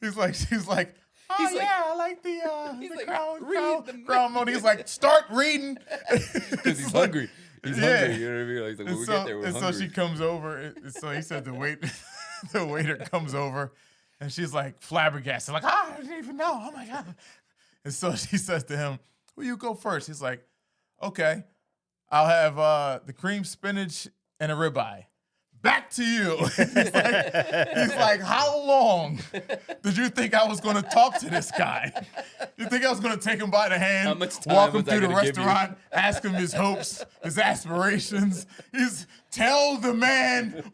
she's like, oh He's like- yeah, I like the he's like, crown read the crown mode. He's like, start reading. Because he's hungry. He's Yeah. hungry. You know what I mean? Like, when we get there, we're and hungry. so she comes over. So he said the waiter comes over, and she's like flabbergasted, like, I didn't even know. Oh my god! And so she says to him, Will you go first? He's like, okay, I'll have the cream spinach and a ribeye. Back to you. he's like, how long did you think I was going to talk to this guy? You think I was going to take him by the hand, How much time walk him was I through the gonna give you? restaurant, ask him his hopes, his aspirations? Tell the man.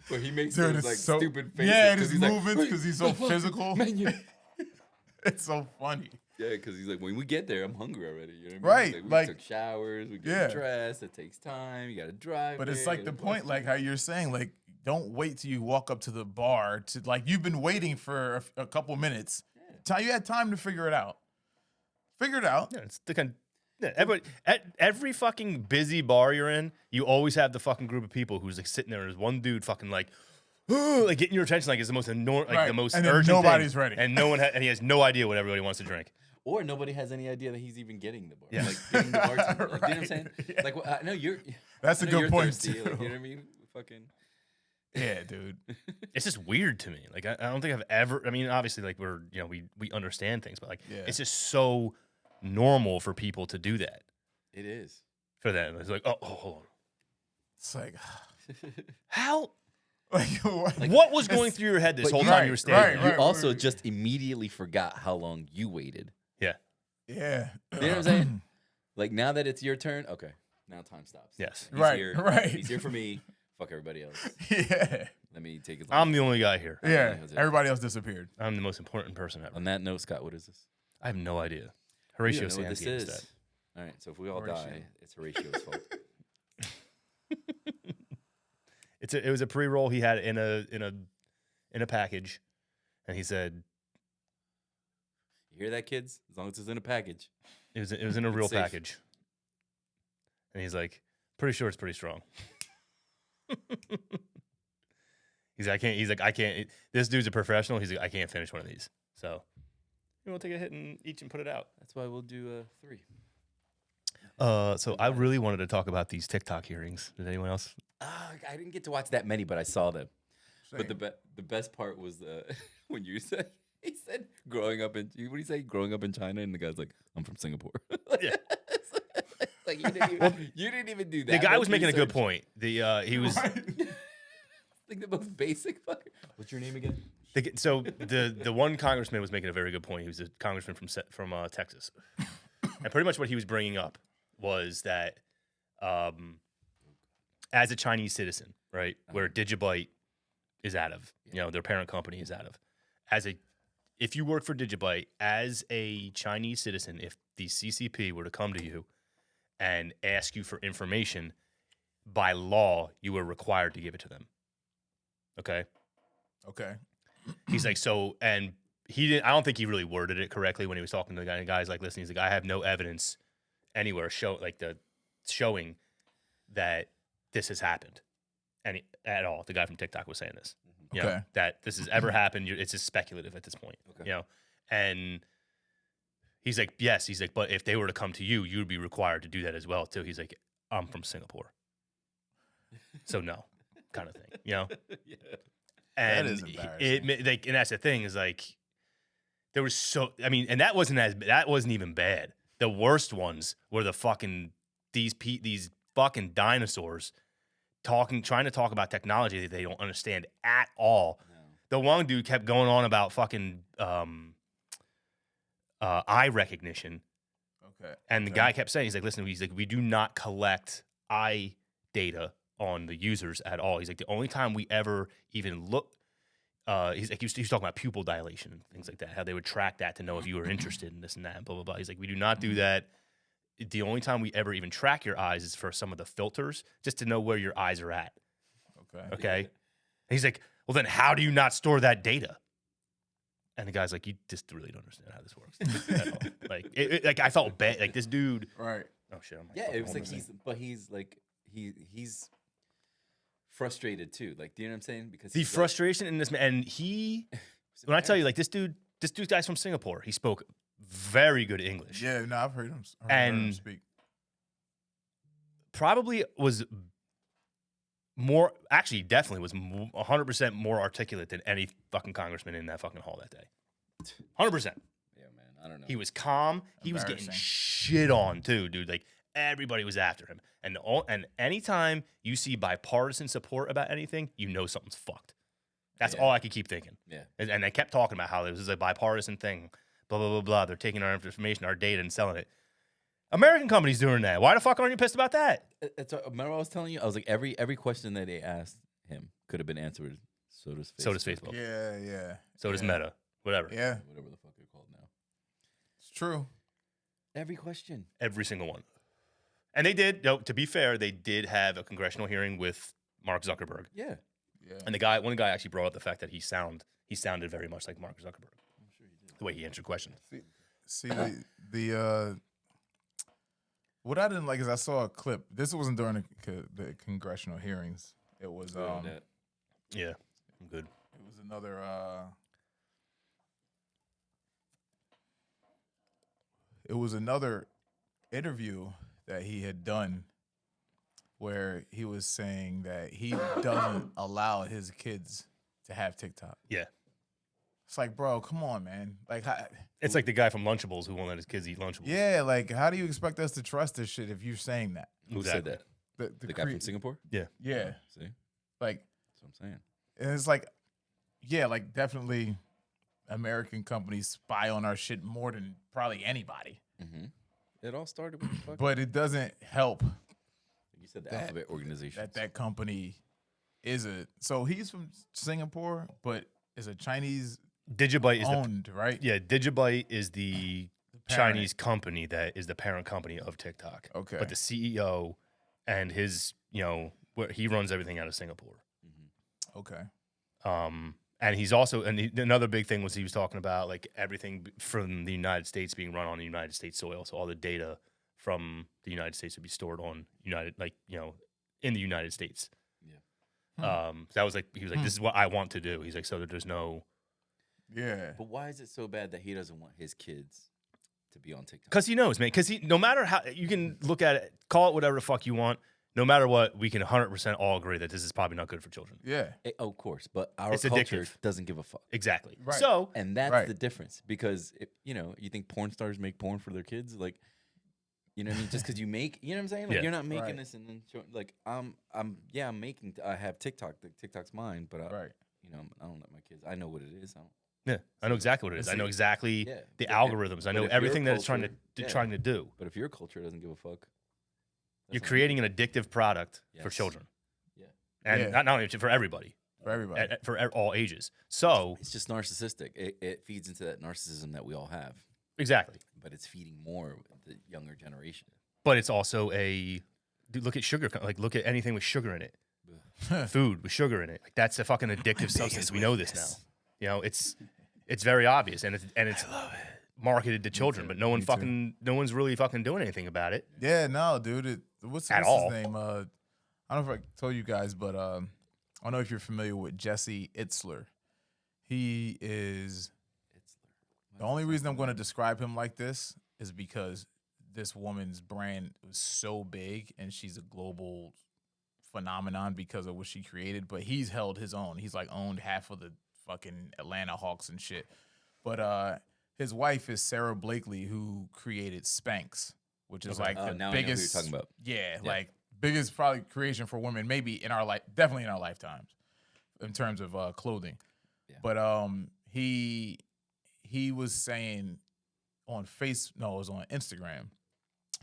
Where he makes Dude, those it's like so stupid faces. yeah, and 'cause his he's like, movements because he's so physical. Man, you- It's so funny. Yeah, because he's like, when we get there, I'm hungry already. You know what I mean? Right, He's we like- took showers, we get Yeah. dressed. It takes time. You got to drive. But it's there, like the you gotta- point, like how you're saying, like don't wait till you walk up to the bar to like you've been waiting for a couple minutes. You had time to figure it out. Figure it out. Yeah, it's the kind. Yeah, at every fucking busy bar you're in, you always have the fucking group of people who's like sitting there. And there's one dude fucking like getting your attention, like it's the most Right. the most And then urgent. nobody's thing. ready. and and he has no idea what everybody wants to drink. Or nobody has any idea that he's even getting the bar. Yeah. Like, getting the bartender. Like, you know what I'm Right. saying? Yeah. Like, well, I know you're. That's I a know good you're point, thirsty, too. like, you know what I mean? Fucking. Yeah, dude. It's just weird to me. Like I don't think I've ever. I mean, obviously, like we understand things, but like Yeah. it's just so normal for people to do that. It is. For them, it's like, oh, hold on. It's like, How? like What was going through your head this But whole you- time you were Right, standing? right, there? You also just immediately forgot how long you waited. Yeah. yeah. You know what I'm saying? Like, now that it's your turn, okay, now time stops. Yes. He's Right, here. right. He's here for me. Fuck everybody else. Yeah. Let me take it. I'm the only guy here. Yeah. that's it. Everybody else disappeared. I'm the most important person ever. On that note, Scott, what is this? I have no idea. You Horatio don't know what Sands this gave us is. that. All right, so if we all Horatio. die, it's Horatio's fault. It was a pre-roll he had in a package, and he said You hear that, kids? As long as it's in a package. it was in a real safe. package, and he's like, pretty sure it's pretty strong. He's like, I can't. This dude's a professional. He's like, I can't finish one of these. So, we'll take a hit and each and put it out. That's why we'll do 3. So I really wanted to talk about these TikTok hearings. Did anyone else? I didn't get to watch that many, but I saw them. But Same. the best part was when you said he said growing up in what do you say growing up in China, and the guy's like, I'm from Singapore. Yeah. Like you didn't even do that. The guy much was making a good research. point. He was Like the most basic fucker. What's your name again? so the one congressman was making a very good point. He was a congressman from Texas, and pretty much what he was bringing up was that as a Chinese citizen, right, where Digibyte is out of, their parent company is out of, if you work for Digibyte as a Chinese citizen, if the CCP were to come to you and ask you for information, by law you were required to give it to them. Okay. Okay. He's like, so, and he didn't, I don't think he really worded it correctly when he was talking to the guy. And the guy's like, listen, he's like, I have no evidence anywhere showing that this has happened at all. The guy from TikTok was saying this, Okay. that this has ever happened. It's just speculative at this point, Okay. and he's like, yes, he's like, but if they were to come to you, you'd be required to do that as well too. He's like, I'm from Singapore. So no, kind of thing, Yeah. And That is embarrassing. and that's the thing is like, there was and that wasn't even bad. The worst ones were the fucking these fucking dinosaurs trying to talk about technology that they don't understand at all. No. The one dude kept going on about fucking eye recognition. Okay. And the Okay. guy kept saying, he's like, we do not collect eye data on the users at all. He's like, the only time we ever even look, he's talking about pupil dilation and things like that, how they would track that to know if you were interested in this and that, and blah, blah, blah. He's like, we do not do that. The only time we ever even track your eyes is for some of the filters, just to know where your eyes are at. Okay. Okay. And he's like, well, then how do you not store that data? And the guy's like, you just really don't understand how this works at all. Like I felt bad. Like this dude. Right. Oh shit. I'm Yeah, it was like fucking he's frustrated too. Like, do you know what I'm saying? Because the he's like- frustration in this man, and when I tell you, like this dude guy's from Singapore. He spoke very good English. Yeah. No, I've heard him. Heard him And- speak. Probably was more, actually, definitely was 100% more articulate than any fucking congressman in that fucking hall that day. 100%. Yeah, man. I don't know. He was calm. He was getting Embarrassing. shit on too, dude. Like everybody was after him. And anytime you see bipartisan support about anything, you know something's fucked. That's Yeah. all I could keep thinking. Yeah. And they kept talking about how this is a bipartisan thing. Blah blah blah blah. They're taking our information, our data, and selling it. American companies doing that. Why the fuck aren't you pissed about that? Remember I was telling you? I was like, every question that they asked him could have been answered. So does Facebook. So does Facebook. Yeah. So does yeah. Meta. Whatever. Yeah, Whatever the fuck they're called now. it's true. Every question. Every single one. And they did. No, to be fair, they did have a congressional hearing with Mark Zuckerberg. Yeah. Yeah. And one guy actually brought up the fact that he sounded very much like Mark Zuckerberg. I'm sure he did. The way he answered questions. See the what I didn't like is I saw a clip. This wasn't during the congressional hearings. It was That. Yeah, I'm good. it was another interview that he had done where he was saying that he doesn't allow his kids to have TikTok. Yeah. It's like, bro, come on, man. Like, It's like the guy from Lunchables who won't let his kids eat Lunchables. yeah, like, how do you expect us to trust this shit if you're saying that? Who Exactly. said that? The guy cre- from Singapore? Yeah, See? like, That's what I'm saying. and it's like, yeah, like definitely American companies spy on our shit more than probably anybody. Mm-hmm. It all started with the fucking, But it doesn't help you said the that- alphabet organization. that company is so he's from Singapore, but is a Chinese Digibyte is owned, right? Digibyte is the parent. Chinese company that is the parent company of TikTok. Okay. But the CEO and his, where he runs everything out of Singapore. Okay. And he's also, another big thing was he was talking about like everything from the United States being run on the United States soil. So all the data from the United States would be stored on in the United States. Yeah. So that was like, he was like, this is what I want to do. He's like, so that there's no, Yeah. But why is it so bad that he doesn't want his kids to be on TikTok? because he knows, man. Because no matter how you can look at it, call it whatever the fuck you want. No matter what, we can 100% all agree that this is probably not good for children. Yeah. Of course, but our It's culture addictive. doesn't give a fuck. Exactly. Right. So And that's Right. the difference because, you think porn stars make porn for their kids? Like, you know what I mean? Just because you make, you know what I'm saying? Like, Yeah. you're not making Right. this and then showing, like, I'm making, I have TikTok. The TikTok's mine, but Right. I don't let my kids, I know what it is. I don't. yeah, I know exactly what it is. I know exactly Yeah. the But algorithms. I know if your everything that it's trying culture- yeah. trying to do. But if your culture doesn't give a fuck, You're that's on creating an addictive product for Yes. children, you. Yeah. and Yeah. not only for everybody, For everybody. all ages. So It's just narcissistic. It feeds into that narcissism that we all have, exactly, but it's feeding more with the younger generation. but it's also dude, look at sugar. Like look at anything with sugar in it. Food with sugar in it. Like that's a fucking addictive substance. We know this now. It's very obvious, and it's marketed to children, but no one's really fucking doing anything about it. Yeah, no, dude. What's At his all. name? I don't know if I told you guys, but I don't know if you're familiar with Jesse Itzler. He is the only reason I'm going to describe him like this is because this woman's brand was so big and she's a global phenomenon because of what she created. But he's held his own. He's like owned half of the fucking Atlanta Hawks and shit. But his wife is Sarah Blakely, who created Spanx, which is like Oh, the now I know who you're biggest. talking about. Yeah, Yeah. like biggest probably creation for women, maybe in our life, definitely in our lifetimes, in terms of clothing. Yeah. But he was saying on it was on Instagram.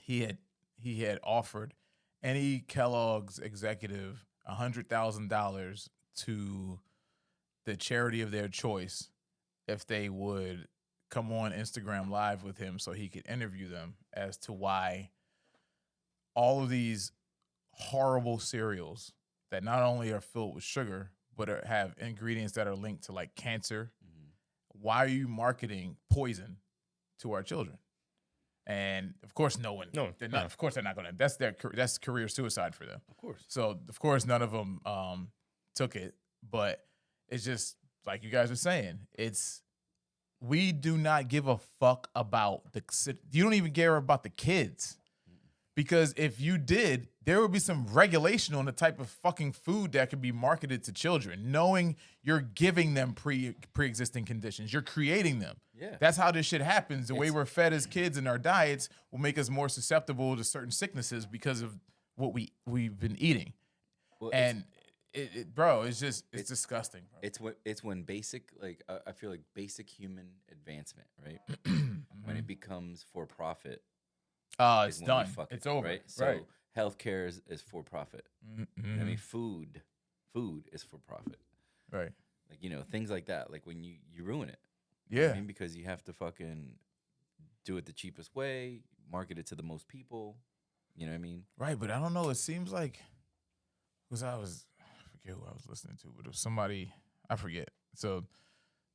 He had offered any Kellogg's executive $100,000 to the charity of their choice if they would come on Instagram Live with him so he could interview them as to why all of these horrible cereals that not only are filled with sugar but have ingredients that are linked to like cancer. Why are you marketing poison to our children? And of course, No, they're not. no. Of course, they're not going to. That's career suicide for them. Of course. So of course, none of them took it. But it's just like you guys are saying. We do not give a fuck about you don't even care about the kids, because if you did, there would be some regulation on the type of fucking food that could be marketed to children, knowing you're giving them pre-existing conditions. You're creating them. Yeah. That's how this shit happens. The way we're fed as kids and our diets will make us more susceptible to certain sicknesses because of what we've been eating. Well, And bro, it's disgusting. Bro. it's when basic, like I feel like basic human advancement, right? When it becomes for profit, It's is when we done. fuck It's it, over. right? So healthcare is for profit. Mm-hmm. I mean, food is for profit. Right. Like, you know, things like that. Like when you ruin it. Yeah. I mean, because you have to fucking do it the cheapest way, market it to the most people. You know what I mean? Right, but I don't know. It seems like I forget who I was listening to, but it was somebody, I forget. So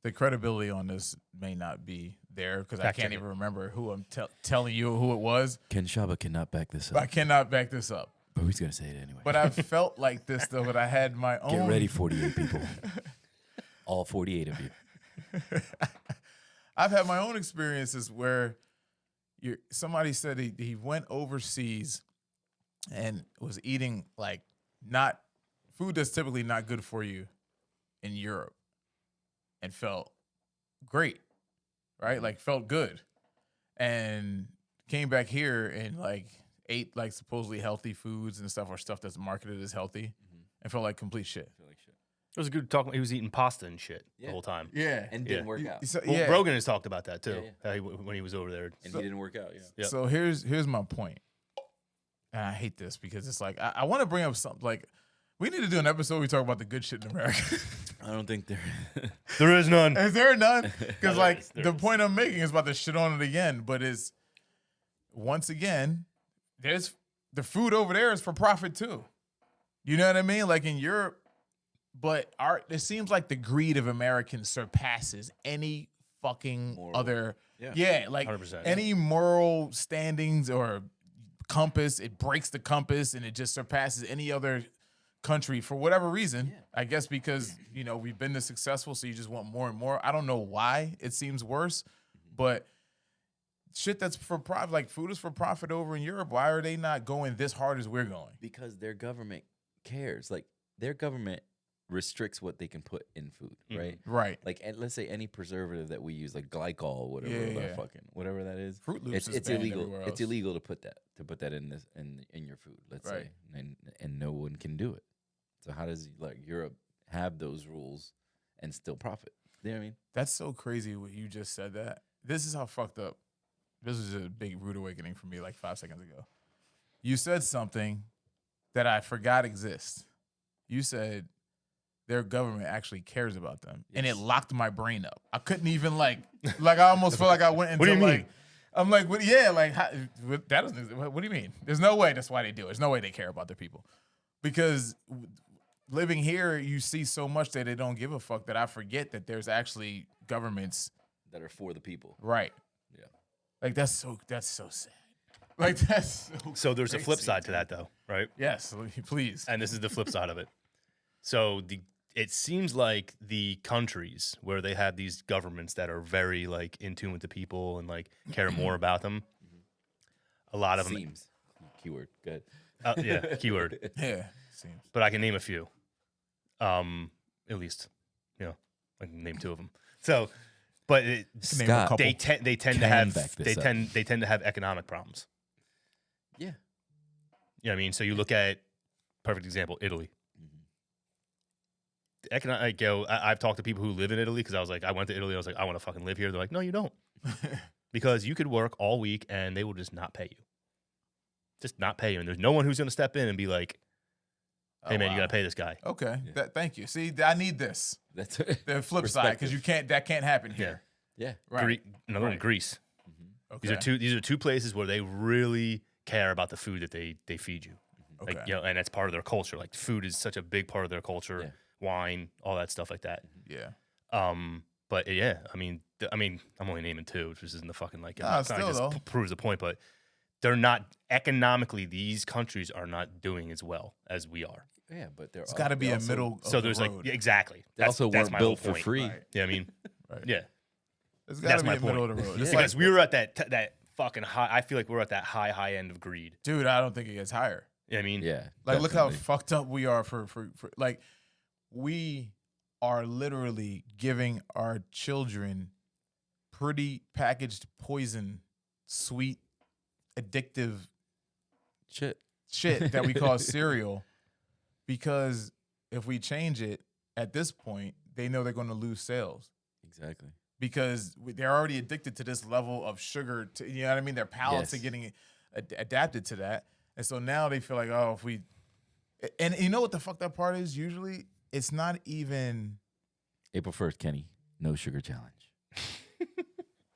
the credibility on this may not be there because I Fact can't check even remember who I'm telling you who it was. Ken Shaba cannot back this But I cannot back this up. But he's gonna say it anyway. But I felt like this though. But I had my own. Get ready, 48 people. All 48 of you. I've had my own experiences where somebody said he went overseas and was eating like not food that's typically not good for you in Europe and felt great, right? Like felt good, and came back here and like ate like supposedly healthy foods and stuff or stuff that's marketed as healthy and felt like complete shit. I feel like shit. It was a good talk. He was eating pasta and shit the Yeah. whole time. Yeah, And didn't work out. So, Well, yeah. Rogan has talked about that too. Yeah, How when he was over there. And he didn't work out, yeah. Yep. So here's my point. And I hate this because it's like I want to bring up something like we need to do an episode where we talk about the good shit in America. I don't think there. There is none. Is there none? Because like There the is. point I'm making is about to shit on it again, but is once again, there's the food over there is for profit too. You know what I mean? Like in Europe, but it seems like the greed of Americans surpasses any fucking Moral. other. Yeah. Yeah, like 100%. any moral standings or compass, it breaks the compass and it just surpasses any other country for whatever reason. Yeah. I guess because, you know, we've been this successful, so you just want more and more. I don't know why it seems worse, but shit that's for profit, like food is for profit over in Europe. Why are they not going this hard as we're going? Because their government cares. Like their government restricts what they can put in food, right? Right. Like, and let's say any preservative that we use, like glycol, whatever, Yeah. whatever that is. Fruit Loops is It's banned illegal. everywhere It's else. illegal to put that in this in your food. Let's Right. say, and no one can do it. So how does like Europe have those rules and still profit? You know what I mean? That's so crazy what you just said that. This is how fucked up. This was a big rude awakening for me like 5 seconds ago. You said something that I forgot exists. You said their government actually cares about them. And it Yes. locked my brain up. I couldn't even like I almost felt like I went into What do you mean? like I'm like, well, yeah, like that doesn't. What do you mean? There's no way that's why they do it. There's no way they care about their people. Because living here, you see so much that they don't give a fuck that I forget that there's actually governments. That are for the people. Right. Yeah. Like that's so sad. Like that's So there's a flip crazy, side to dude. that though, right? Yes, please. And this is the flip side of it. So it seems like the countries where they have these governments that are very like in tune with the people and like care more about them. A lot of them, Seems. Keyword. Good. yeah, keyword. Yeah. Seems. But I can name a few, at least, you know, I can name 2 of them. So, but Name a Scott. couple. they tend to Can have back this they up. tend to have economic problems. Yeah. You know what I mean? So you look at perfect example, Italy. The economic, I've talked to people who live in Italy because I was like, I went to Italy. I was like, I want to fucking live here. They're like, no, you don't, because you could work all week and they will just not pay you. Just not pay you, and there's no one who's going to step in and be like, hey Oh, man, wow. you got to pay this guy. Okay. Yeah. Thank you. See, I need this. That's The flip side, because that can't happen here. Yeah. Right. Another one, Right. Greece. Okay. These are two places where they really care about the food that they feed you. Okay. Like, you know, and that's part of their culture. Like food is such a big part of their culture. Yeah. Wine, all that stuff like that. Yeah. But yeah, I mean, I'm only naming 2, which isn't the fucking like. Nah, it still, just though. proves the point. But they're not economically. These countries are not doing as well as we are. Yeah, but It's got to be a middle. So of there's the like road. exactly. They also that's weren't my whole built for point. free. Right. Yeah, I mean, Right. yeah. It's got That's to be my a middle point. of the road. Yeah. It's Because like, we were at that fucking high. I feel like we're at that high end of greed. dude, I don't think it gets higher. You know what I mean? Yeah. Like, look how definitely. fucked up we are for like, we are literally giving our children pretty packaged poison, sweet, addictive shit. shit that we call cereal, because if we change it at this point, they know they're going to lose sales Exactly. because they're already addicted to this level of sugar. You know what I mean? Their palates are Yes. getting adapted to that. And so now they feel like, oh, if we, and you know what the fucked up part is? Usually it's not even, April 1st, Kenny. No sugar challenge.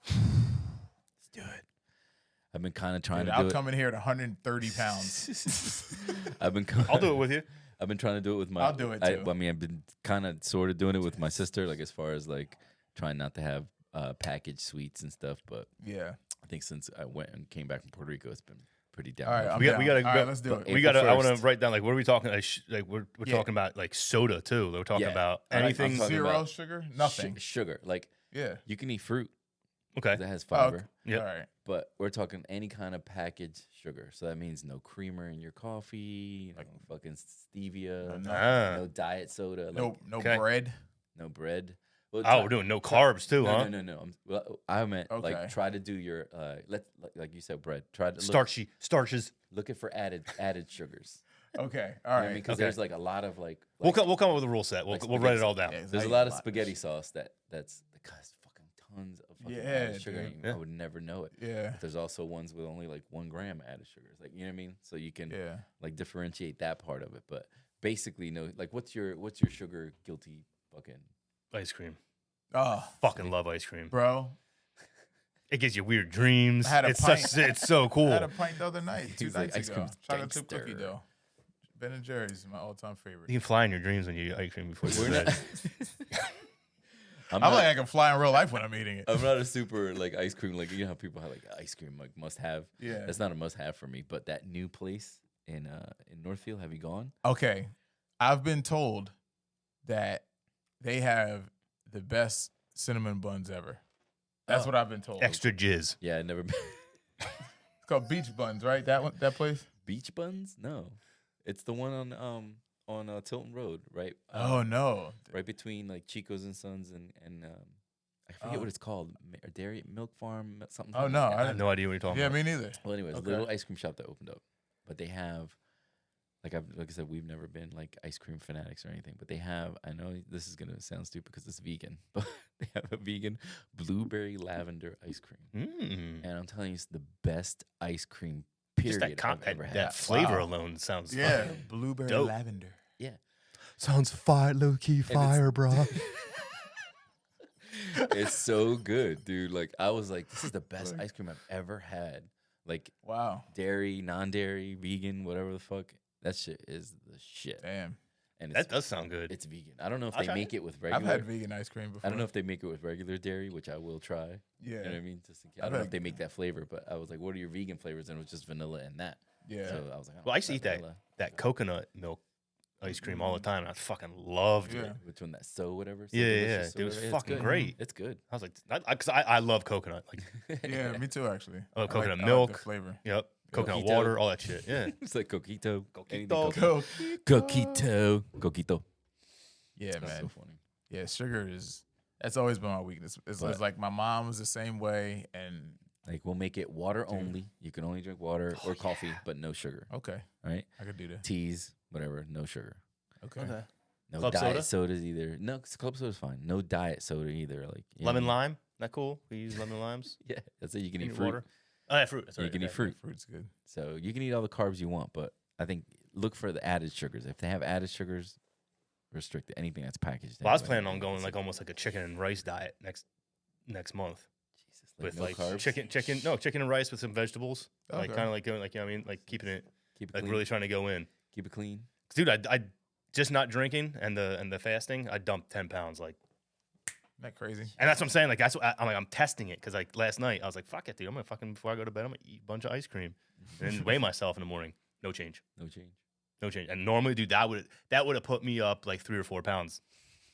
let's do it. I've been kind of trying Dude, to do I'll it. come in here at 130 pounds. I've been. I'll do it with you. I've been trying to do it with my. I'll do it too. I mean, I've been kind of sort of doing it with my sister, like as far as like trying not to have packaged sweets and stuff. But Yeah. I think since I went and came back from Puerto Rico, it's been pretty down. All right. I'm We got- down. we gotta All go- right, let's do it. April We got to. I want to 1st. write down like what are we talking? Like we're Yeah. talking about like soda too. We're talking Yeah. about I like- I'm anything. talking Zero about sugar? Nothing. Sugar. Like Yeah. you can eat fruit Okay. that has Oh, fiber, Yep. All right. but we're talking any kind of packaged sugar. So that means no creamer in your coffee, no fucking stevia, No- Ah. no diet soda, like No Okay. bread. no bread. Well, Oh, we're doing no carbs too, huh? No. Well, I meant Okay. like try to do your like you said bread. Try to Starches. looking for added sugars. Okay. All right. Because Okay. there's like a lot of like We'll come up with a rule set. We'll like we'll write it spaghetti all down. Yeah, there's like a lot of of spaghetti shit. sauce that's fucking tons of fucking Yeah, added sugar. dude. And Yeah. I would never know it. Yeah. But there's also ones with only like 1 gram added sugars. Like you know what I mean? So you can Yeah. like differentiate that part of it. But basically, no. Like what's your sugar guilty fucking? Ice cream. Oh, Fucking love ice cream. bro. It gives you weird dreams. I had a It's pint. such. It's so cool. I had a pint the other night, 2 He's like, nights ice ago. cream's Chocolate chip cookie gangster. dough. Ben and Jerry's is my all-time favorite. You can fly in your dreams when you eat ice cream before you We're go to not. bed. I'm I'm not, like I can fly in real life when I'm eating it. I'm not a super like ice cream like you know how people have like ice cream like must have. Yeah. That's not a must have for me. But that new place in Northfield, have you gone? Okay. I've been told that they have the best cinnamon buns ever. That's Oh. what I've been told. Extra jizz. Yeah, I never been. It's called Beach Buns, right? That one, that place. Beach Buns? No, it's the one on Tilton Road, right? Oh no. Right between like Chico's and Sons and I forget Oh. what it's called, Dairy Milk Farm, something. Oh something no. like that. I have no idea what you're talking Yeah, about. me neither. Well, anyways, Okay. little ice cream shop that opened up, but they have, like I said, we've never been like ice cream fanatics or anything, but they have. I know this is gonna sound stupid because it's vegan, but they have a vegan blueberry lavender ice cream, Mm. and I'm telling you, it's the best ice cream. Just Period. that, I've ever had. that flavor Wow. alone sounds Yeah, fucking blueberry dope. lavender. sounds fire, low key fire, bro. It's so good, dude. Like I was like, this is the best ice cream I've ever had. Like Wow. dairy, non-dairy, vegan, whatever the fuck. That shit is the shit. Damn. And That it's, does sound good. it's vegan. I don't know if I'll they try make it. it with I've regular. had vegan ice cream before. I don't know if they make it with regular dairy, which I will try. Yeah. You know what I mean? Just in case. I I've don't know had- if they make that flavor, but I was like, what are your vegan flavors? And it was just vanilla and that. Yeah. So I was like, Well, I used to eat that vanilla. that coconut milk ice cream all the time. I fucking loved Yeah. it. Which one? That so whatever. So Yeah, yeah, delicious or dude, it was whatever? It's fucking good. great. It's good. I was like, because I love coconut. Like, Yeah, me too actually. I love coconut I like milk. the flavor. yep, coconut Coquito. water, all that shit. Yeah. It's like coquito. Anything Coquito. Coquito. Coquito. Yeah, That's man. so funny. Yeah, sugar is that's always been my weakness. It's But- like my mom was the same way, and Like we'll make it water only. You can only drink water Oh, or coffee, but no sugar. okay, Right? I could do that. Teas, whatever, no sugar. Okay, No Club diet soda? sodas either. No, 'cause club soda's fine. No diet soda either. Like you know Lemon what I mean? lime. That cool? We use lemon limes. Yeah, that's it. You can in eat your fruit. water. Oh, yeah, fruit. That's You right, can eat okay. fruit. Fruit's good. So you can eat all the carbs you want, but I think look for the added sugars. If they have added sugars, restrict anything that's packaged. Well, I was anyway. planning on going like almost like a chicken and rice diet next month Jesus, with no like carbs. chicken and rice with some vegetables. Like Okay. kind of like going like you know what I mean, like keeping it Keep it like clean. really trying to go in. Keep it clean. 'Cause, dude, I just not drinking and the fasting, I dumped 10 pounds like. Isn't that crazy? And that's what I'm saying. Like that's what I'm like. I'm testing it because like last night I was like, "Fuck it, dude! I'm gonna fucking before I go to bed, I'm gonna eat a bunch of ice cream and then weigh myself in the morning. No change, No change. no change. And normally, dude, that would have put me up like 3 or 4 pounds.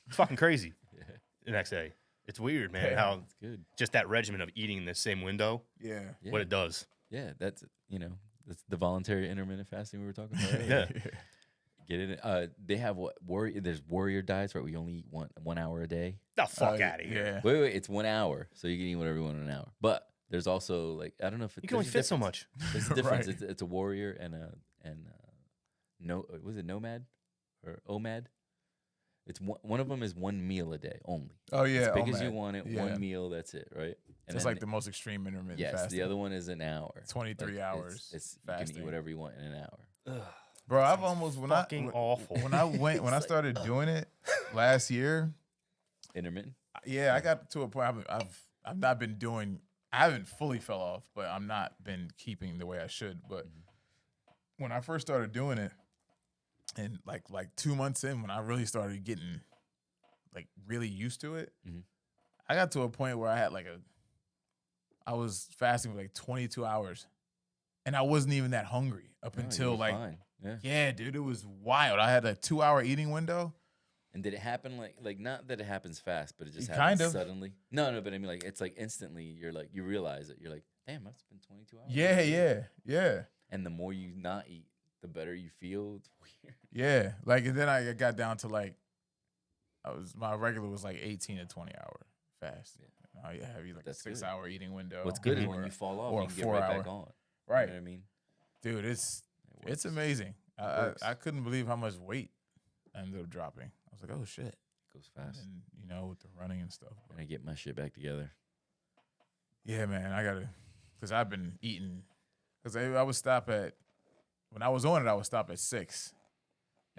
It's fucking crazy. Yeah, The next day, it's weird, man. Yeah. How that's good. just that regimen of eating in the same window, Yeah. Yeah. what it does. Yeah, that's That's the voluntary intermittent fasting we were talking about. Earlier. Yeah. Get it. They have what warrior. There's warrior diets, right? We only eat 1 hour a day. The fuck out of here. Yeah. Wait, it's 1 hour, so you can eat whatever you want in an hour. But there's also like I don't know if You can only fit so much. There's a difference. Right. It's a warrior and no, was it nomad or omad? It's one of them is 1 meal a day only. Oh yeah. As big oh, as you man. want it, Yeah. 1 meal. That's it, right? And It's then like the most extreme intermittent yes. fasting. The other one is an hour. 23 Like, hours It's you can fasting. eat whatever you want in an hour. Ugh. Bro, I've almost fucking awful. when I started doing it last year. Intermittent. Yeah, I got to a point. I've not been doing. I haven't fully fell off, but I'm not been keeping the way I should. But when I first started doing it, and like 2 months in, when I really started getting like really used to it, Mhm. I got to a point where I had I was fasting for like 22 hours, and I wasn't even that hungry up No, you until were like fine. Yeah. yeah, dude, it was wild. I had a 2-hour eating window. And did it happen like not that it happens fast, but it just Kind happens of. suddenly? No, but I mean like it's like instantly you're like you realize it. You're like, damn, it's been 22 hours. Yeah. And the more you not eat, the better you feel. It's weird. Yeah, like and then I got down to like, my regular was like 18 to 20 hour fast. Yeah. You have like That's a 6 hour eating window. What's good is or- when you fall off, or you can get 4 right hour. back on. right, You know what I mean? dude. It's works. amazing. works. I couldn't believe how much weight I ended up dropping. I was like, oh shit. It goes fast. And with the running and stuff. I'm gonna get my shit back together. Yeah, man, I gotta, cause I've been eating. Cause I would stop at, when I was on it, I would stop at 6,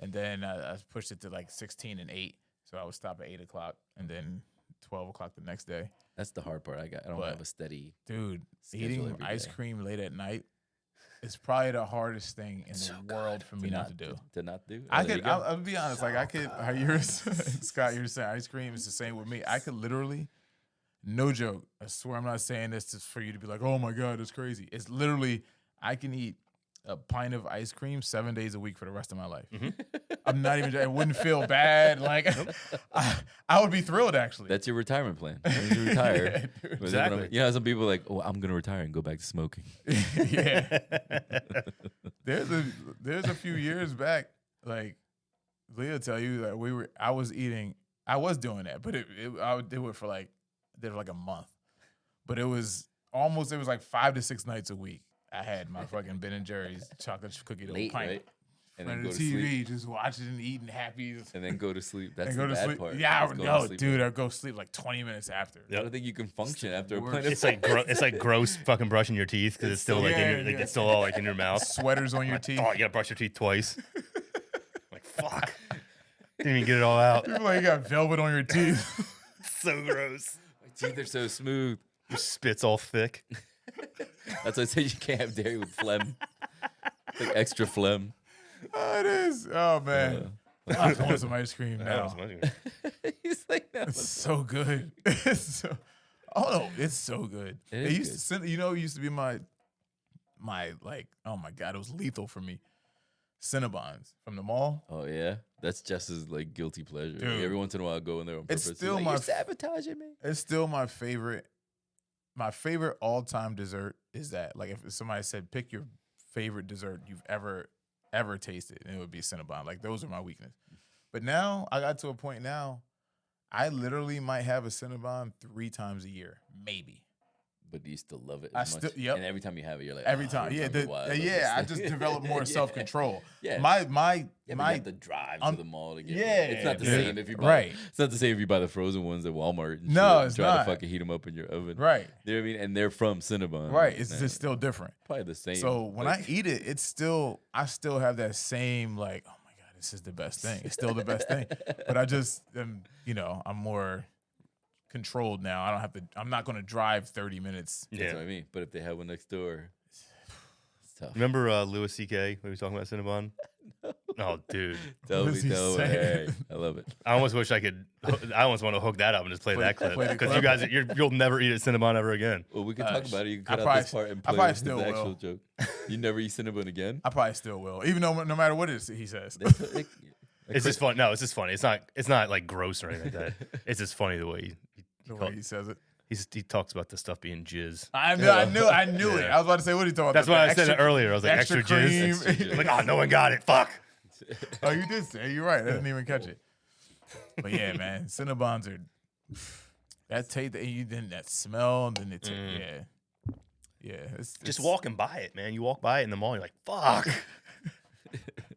and then I pushed it to like 16 and 8. So I would stop at 8 o'clock, and then 12 o'clock the next day. That's the hard part. I don't But- have a steady. Dude, Schedule eating every ice day. cream late at night is probably the hardest thing in So the world for me not to do. To not do. I Oh, there could, you go. I'll be honest, like I could, how you're, Scott, you're saying ice cream is the same with me. I could literally, no joke, I swear I'm not saying this just for you to be like, oh my God, that's crazy. It's literally, I can eat a pint of ice cream 7 days a week for the rest of my life. I'm not even, it wouldn't feel bad. Like, I would be thrilled actually. That's your retirement plan. When you retire. Yeah, dude. But then when Exactly. You know, some people are like, oh, I'm gonna retire and go back to smoking. Yeah. There's a few years back, like Leah tell you that I was doing that, but I would do it for like a month. But it was like 5 to 6 nights a week. I had my fucking Ben and Jerry's chocolate cookie dough Late, pint right? And in then front go of to the sleep. TV, just watching and eating happy. And then go to sleep. That's and the go to bad sleep. part. Yeah, is going to no, sleep dude, late. I'd go sleep like 20 minutes after. Yep. I don't think you can function after a worst. pint of It's like it's like gross fucking brushing your teeth because it's still like, Yeah, in your, like yeah. it's still all like in your mouth. Sweaters on your teeth. Oh, you gotta brush your teeth twice. Like fuck, didn't even get it all out. You're like you got velvet on your teeth. So gross. My teeth are so smooth. Your spit's all thick. That's why I said you can't have dairy with phlegm. Like extra phlegm. Oh, it is. Oh man, I want some ice cream That now. was funny. He's like, no. It's so good. It's so good. It It is used to send, it used to be my like, oh my God, it was lethal for me. Cinnabons from the mall. Oh yeah, that's just as like guilty pleasure. Like, Dude. every once in a while, I go in there on It's purpose. still like, my you're f- sabotaging me. It's still my favorite. My favorite all-time dessert is that. Like if somebody said pick your favorite dessert you've ever tasted, and it would be Cinnabon. Like those are my weakness. But now I got to a point now, I literally might have a Cinnabon 3 times a year, maybe. But do you still love it? I As much? still- yep. And every time you have it, you're like, Every "Oh, time, you yeah, remember why I love this I thing." just developed more Yeah. self-control. Yeah. My Yeah, but you my have to drive I'm- to the mall to get yeah, one. It's not the dude. same if you buy. Right. It's not the same if you buy the frozen ones at Walmart. And No, shit, it's try not. to fucking heat them up in your oven. right, You know what I mean? And they're from Cinnabon. right. It's Nah, just still different. probably the same. So when like, I eat it, I still have that same like, oh my God, this is the best thing. It's still the best thing. But I just am, I'm more controlled now. I'm not going to drive 30 minutes. that's Yeah. what I mean. But if they have one next door, it's tough. Remember Louis C.K. when he was talking about Cinnabon? Oh, dude. Tell What me, is he tell me. saying? Hey, I love it. I almost wish I could. I almost want to hook that up and just play that clip play the because clip. you guys, you'll never eat at Cinnabon ever again. Well, we can talk about it. You can I cut out probably- this part and I play probably the still actual will. joke. You never eat Cinnabon again? I probably still will, even though no matter what it is he says. It's just fun. No, it's just funny. It's not like gross or anything like that. It's just funny the way The way he says it. He talks about the stuff being jizz. I knew it. Yeah. I was about to say, what are you talking about? That's why I said it earlier. I was like, extra cream. jizz. Like, oh, no one got it. Fuck. Oh, you did say. You're right. I didn't even catch it. But yeah, man, Cinnabons are that taste that you then that smell and then yeah. Just walking by it, man. You walk by it in the mall, you're like, fuck.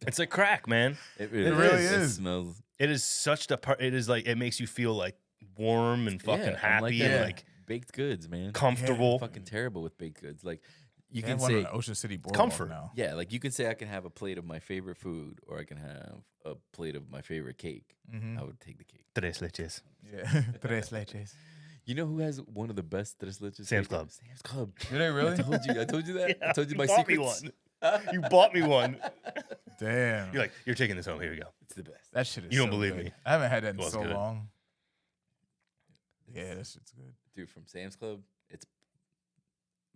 It's like crack, man. It really It is. smells. It is such the part. It is like it makes you feel like warm and fucking I'm happy that and with like baked goods, man. comfortable. Fucking terrible with baked goods. Like you They can have one say, on the Ocean City Boardwalk comfort. now. yeah, like you can say I can have a plate of my favorite food, or I can have a plate of my favorite cake. Mm-hmm. I would take the cake. Tres leches. Yeah, tres leches. You know who has one of the best tres leches? Sam's cake? Club. Sam's Club. Do they really? I told you that. I told you my bought me secrets. one. You bought me one. Damn. You're like, you're taking this home. Here you go. It's the best. that shit is You don't so believe good. me. I haven't had that in Well, it's so good. long. Yeah, that shit's good. Dude, from Sam's Club, it's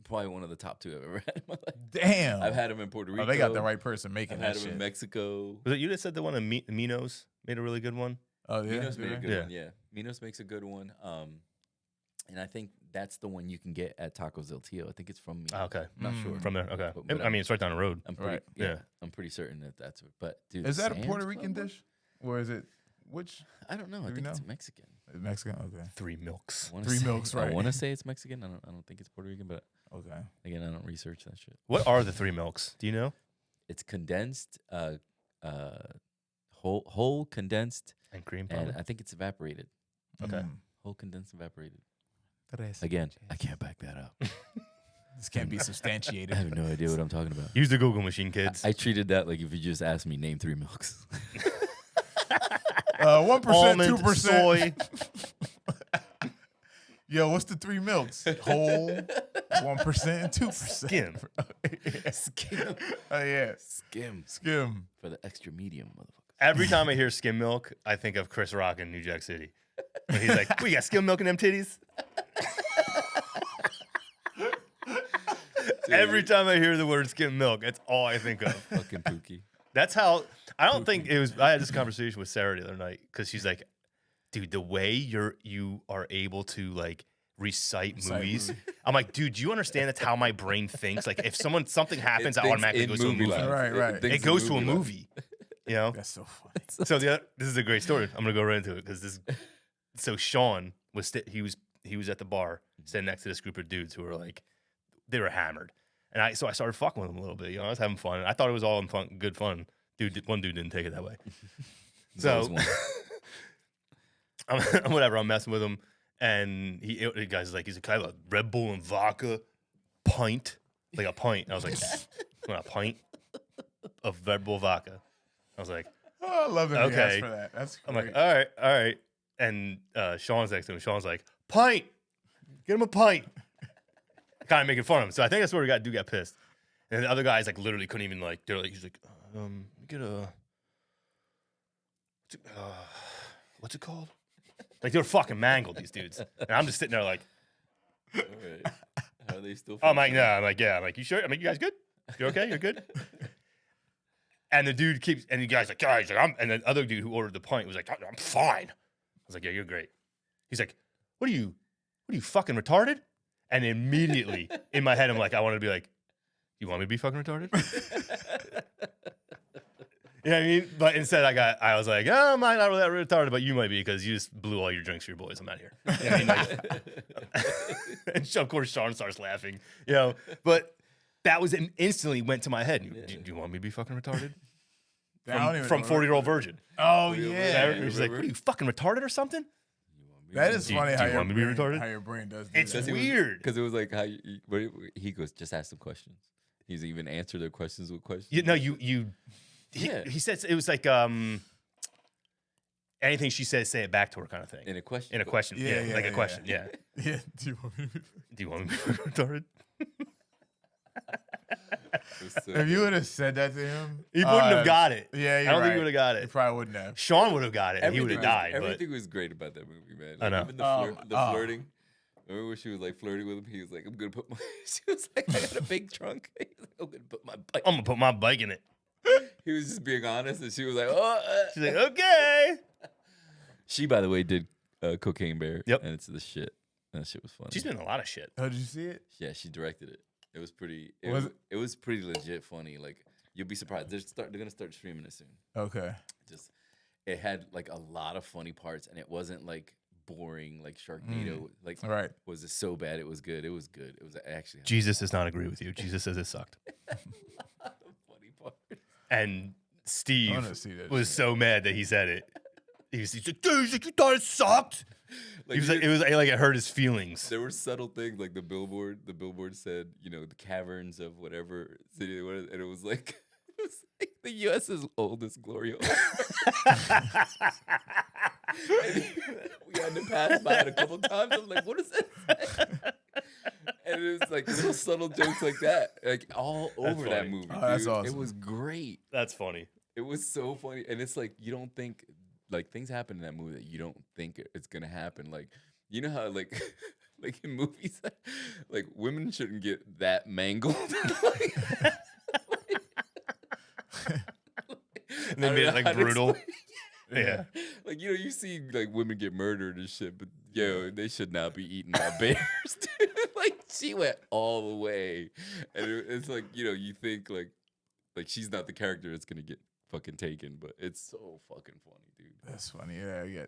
probably one of the top 2 I've ever had in my life. Damn. I've had them in Puerto Rico. Oh, they got the right person I've making had that them shit. in Mexico. Was it you that said the one in Minos made a really good one? Oh yeah, Minos do made a they? good Yeah. one. Yeah, Minos makes a good one. And I think that's the one you can get at Tacos del Tío. I think it's from Minos. Oh, okay. I'm not sure. From there. Okay. But I mean, it's right down the road. I'm pretty, Right. yeah, Yeah. I'm pretty certain that that's what. But dude, Is that a Sam's Puerto Club Rican one? dish, or is it which I don't know. I Do we think it's know? Mexican. Mexican? Okay, 3 milks. I wanna Three say- Milks, I right. want to say it's Mexican. I don't think it's Puerto Rican, but okay. again, I don't research that shit. What are the 3 milks? Do you know? It's condensed, whole condensed, And cream and probably. I think it's evaporated. Okay. Whole condensed evaporated. Tres Again, leches. I can't back that up. This can't be substantiated. I have no idea what I'm talking about. Use the Google machine, kids. I treated that like if you just asked me name 3 milks. 1%, Almond, 2%. soy. Yo, what's the 3 milks? Whole, 1%, and 2%. Skim. Skim. Oh yeah, Skim. skim. For the extra medium, motherfucker. Every time I hear skim milk, I think of Chris Rock in New Jack City. When he's like, we got skim milk in them titties. Every time I hear the word skim milk, that's all I think of. Fucking Pookie. That's how, I don't think it was, I had this conversation with Sarah the other night because she's like, dude, the way you are able to like recite movies. I'm like, dude, do you understand that's how my brain thinks? Like if something happens, I thinks automatically in goes to a movie movie. lines. Right, right. thinks It in goes to a lines. movie. You know? That's so funny. So this is a great story. I'm gonna go right into it because this. So Sean was he was at the bar sitting next to this group of dudes who were like, they were hammered, and I started fucking with them a little bit. You know, I was having fun. I thought it was all in fun, good fun. One dude didn't take it that way. That was So one. I'm whatever. I'm messing with him, and the guy's like, he's like, "Can I have a Red Bull and vodka pint, like a pint?" And I was like, "I want a pint of Red Bull vodka." I was like. Oh, I love that he asked Okay. for that. That's I'm great. like, all right. And Sean's next to him. Sean's like, pint. Get him a pint. Kind of making fun of him. So I think that's where we got pissed. And the other guys like literally couldn't even like, they're like, he's like, get a, what's it called? Like they were fucking mangled, these dudes. And I'm just sitting there like, All right. How are they still? I'm like, functioning? no. I'm like, yeah. I'm like, you sure? I'm like, you guys good? You okay? You're good? And the dude keeps, and the guy's like, and the other dude who ordered the pint was like, I'm fine. I was like, yeah, you're great. He's like, what are you fucking retarded? And immediately in my head, I'm like, I want to be like, you want me to be fucking retarded? You know what I mean? But instead I was like, oh, I'm not really that retarded, but you might be because you just blew all your drinks for your boys. I'm out here. You know what I mean? Like, and of course Sean starts laughing, you know, but that was instantly went to my head. Do you want me to be fucking retarded? I don't even From know. 40-year-old virgin. Oh Real yeah, bad. She's like, what are you fucking retarded or something? that is Do you- funny. do How you your want me to be brain, retarded? how your brain does. It's that. weird. Because it was like how he goes, just ask them questions. He's even answered their questions with questions. He says it was like anything she says, say it back to her kind of thing. In a question. In a question. Yeah, Yeah, yeah, like a yeah, question. yeah. Yeah. Yeah. Do you want me to be- Do you want me to be retarded? It was so If you good. would have said that to him, He wouldn't have got it. Yeah, I you're don't think right. he would have got He it. probably wouldn't have. Sean would have got it, and he would have Everything was- died. But Everything was great about that movie, man. I know. Even the Oh. flirting. Remember when she was like flirting with him? He was like, "I'm gonna put my." She was like, "I got a big trunk. I'm gonna put my bike." I'm gonna put my bike in it. He was just being honest, and she was like, "Oh." She's like, okay. She, by the way, did Cocaine Bear. Yep. And it's the shit. That shit was funny. She's been in a lot of shit. Oh, did you see it? Yeah, she directed it. It was pretty. Was it? It was pretty legit funny. Like you'll be surprised. They're gonna start streaming it soon. Okay. Just it had like a lot of funny parts, and it wasn't like boring like Sharknado. Like All right. was it so bad? It was good. It was good. It was actually Jesus does not agree with you. Jesus says it sucked. a lot of funny parts. And Steve I wanna see that was shit. so mad that he said it. He's like, dude, he's like, you thought it sucked? He was like, it was like it hurt his feelings. There were subtle things like the billboard. The billboard said, you know, the caverns of whatever city, it was, and it was like, the U.S.'s oldest glory hole. And we had to pass by it a couple times. I'm like, what is that? And it was like little subtle jokes like that, like all over that funny. movie. Oh, that's dude. awesome. It was great. That's funny. It was so funny, and it's like you don't think like things happen in that movie that you don't think it's gonna happen. Like you know how like like in movies, like women shouldn't get that mangled. And they made it like brutal. Yeah. Like you know, you see like women get murdered and shit, but yo, they should not be eaten by bears. Dude. Like she went all the way, and it's like you know, you think like she's not the character that's gonna get fucking taken, but it's so fucking funny, dude. That's funny. Yeah, yeah.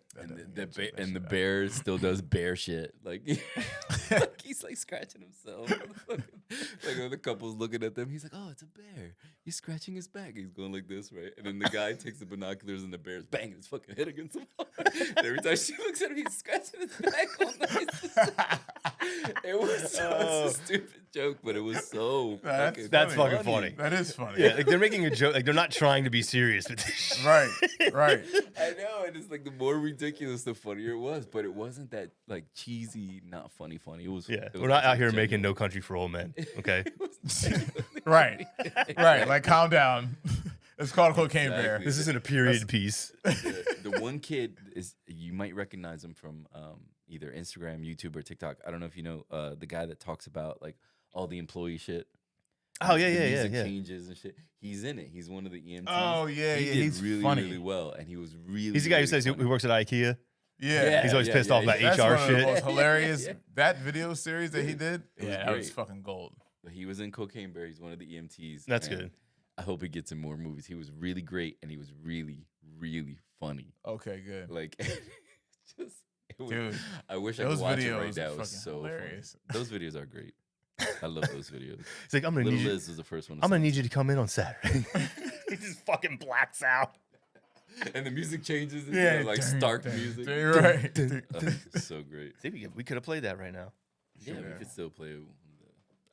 And the bear still does bear shit. Like, like he's like scratching himself. Like other couple's looking at them. He's like, "Oh, it's a bear. He's scratching his back." He's going like this, right? And then the guy takes the binoculars and the bear's banging his fucking head against the wall. And every time she looks at him, he's scratching his back all night. It was such a stupid joke, but it was so fucking That's fucking funny. That is funny. Yeah, like they're making a joke. Like they're not trying to be serious with this shit. Right. Right. I know, and it's like the more ridiculous, the funnier it was. But it wasn't that like cheesy, not funny. It was. Yeah, it was we're not out actually here making genuine. No Country for Old Men. Okay. It was genuinely Right. funny. Right. Like, calm down. It's called Cocaine Bear. Exactly. This isn't a period piece. The one kid is you might recognize him from either Instagram, YouTube, or TikTok. I don't know if you know the guy that talks about like all the employee shit. Oh yeah, The yeah, yeah, music yeah. changes and shit. He's in it. He's one of the EMTs. Oh, yeah, he yeah, did he's really, funny. really well, and he was really. He's the guy who really says he funny. works at IKEA. Yeah. He's always yeah, pissed yeah, off about yeah. That's HR one of the shit. most hilarious. Yeah. That video series that he did, It was yeah, that was great. fucking gold. But he was in Cocaine Bear. He's one of the EMTs. That's and good. I hope he gets in more movies. He was really great, and he was really, really funny. Okay, good. Like, just it was, Dude, I wish I those could watch it videos right are now. It was fucking so hilarious. funny. Those videos are great. I love those videos. He's like, I'm gonna Little need you. Liz was the first one. To I'm gonna send need you to come in on Saturday. He just fucking blacks out. it. And the music changes. It's Yeah, like stark music. You're right. It's so great. See, we could have played that right now. Yeah, we Yeah. could still play.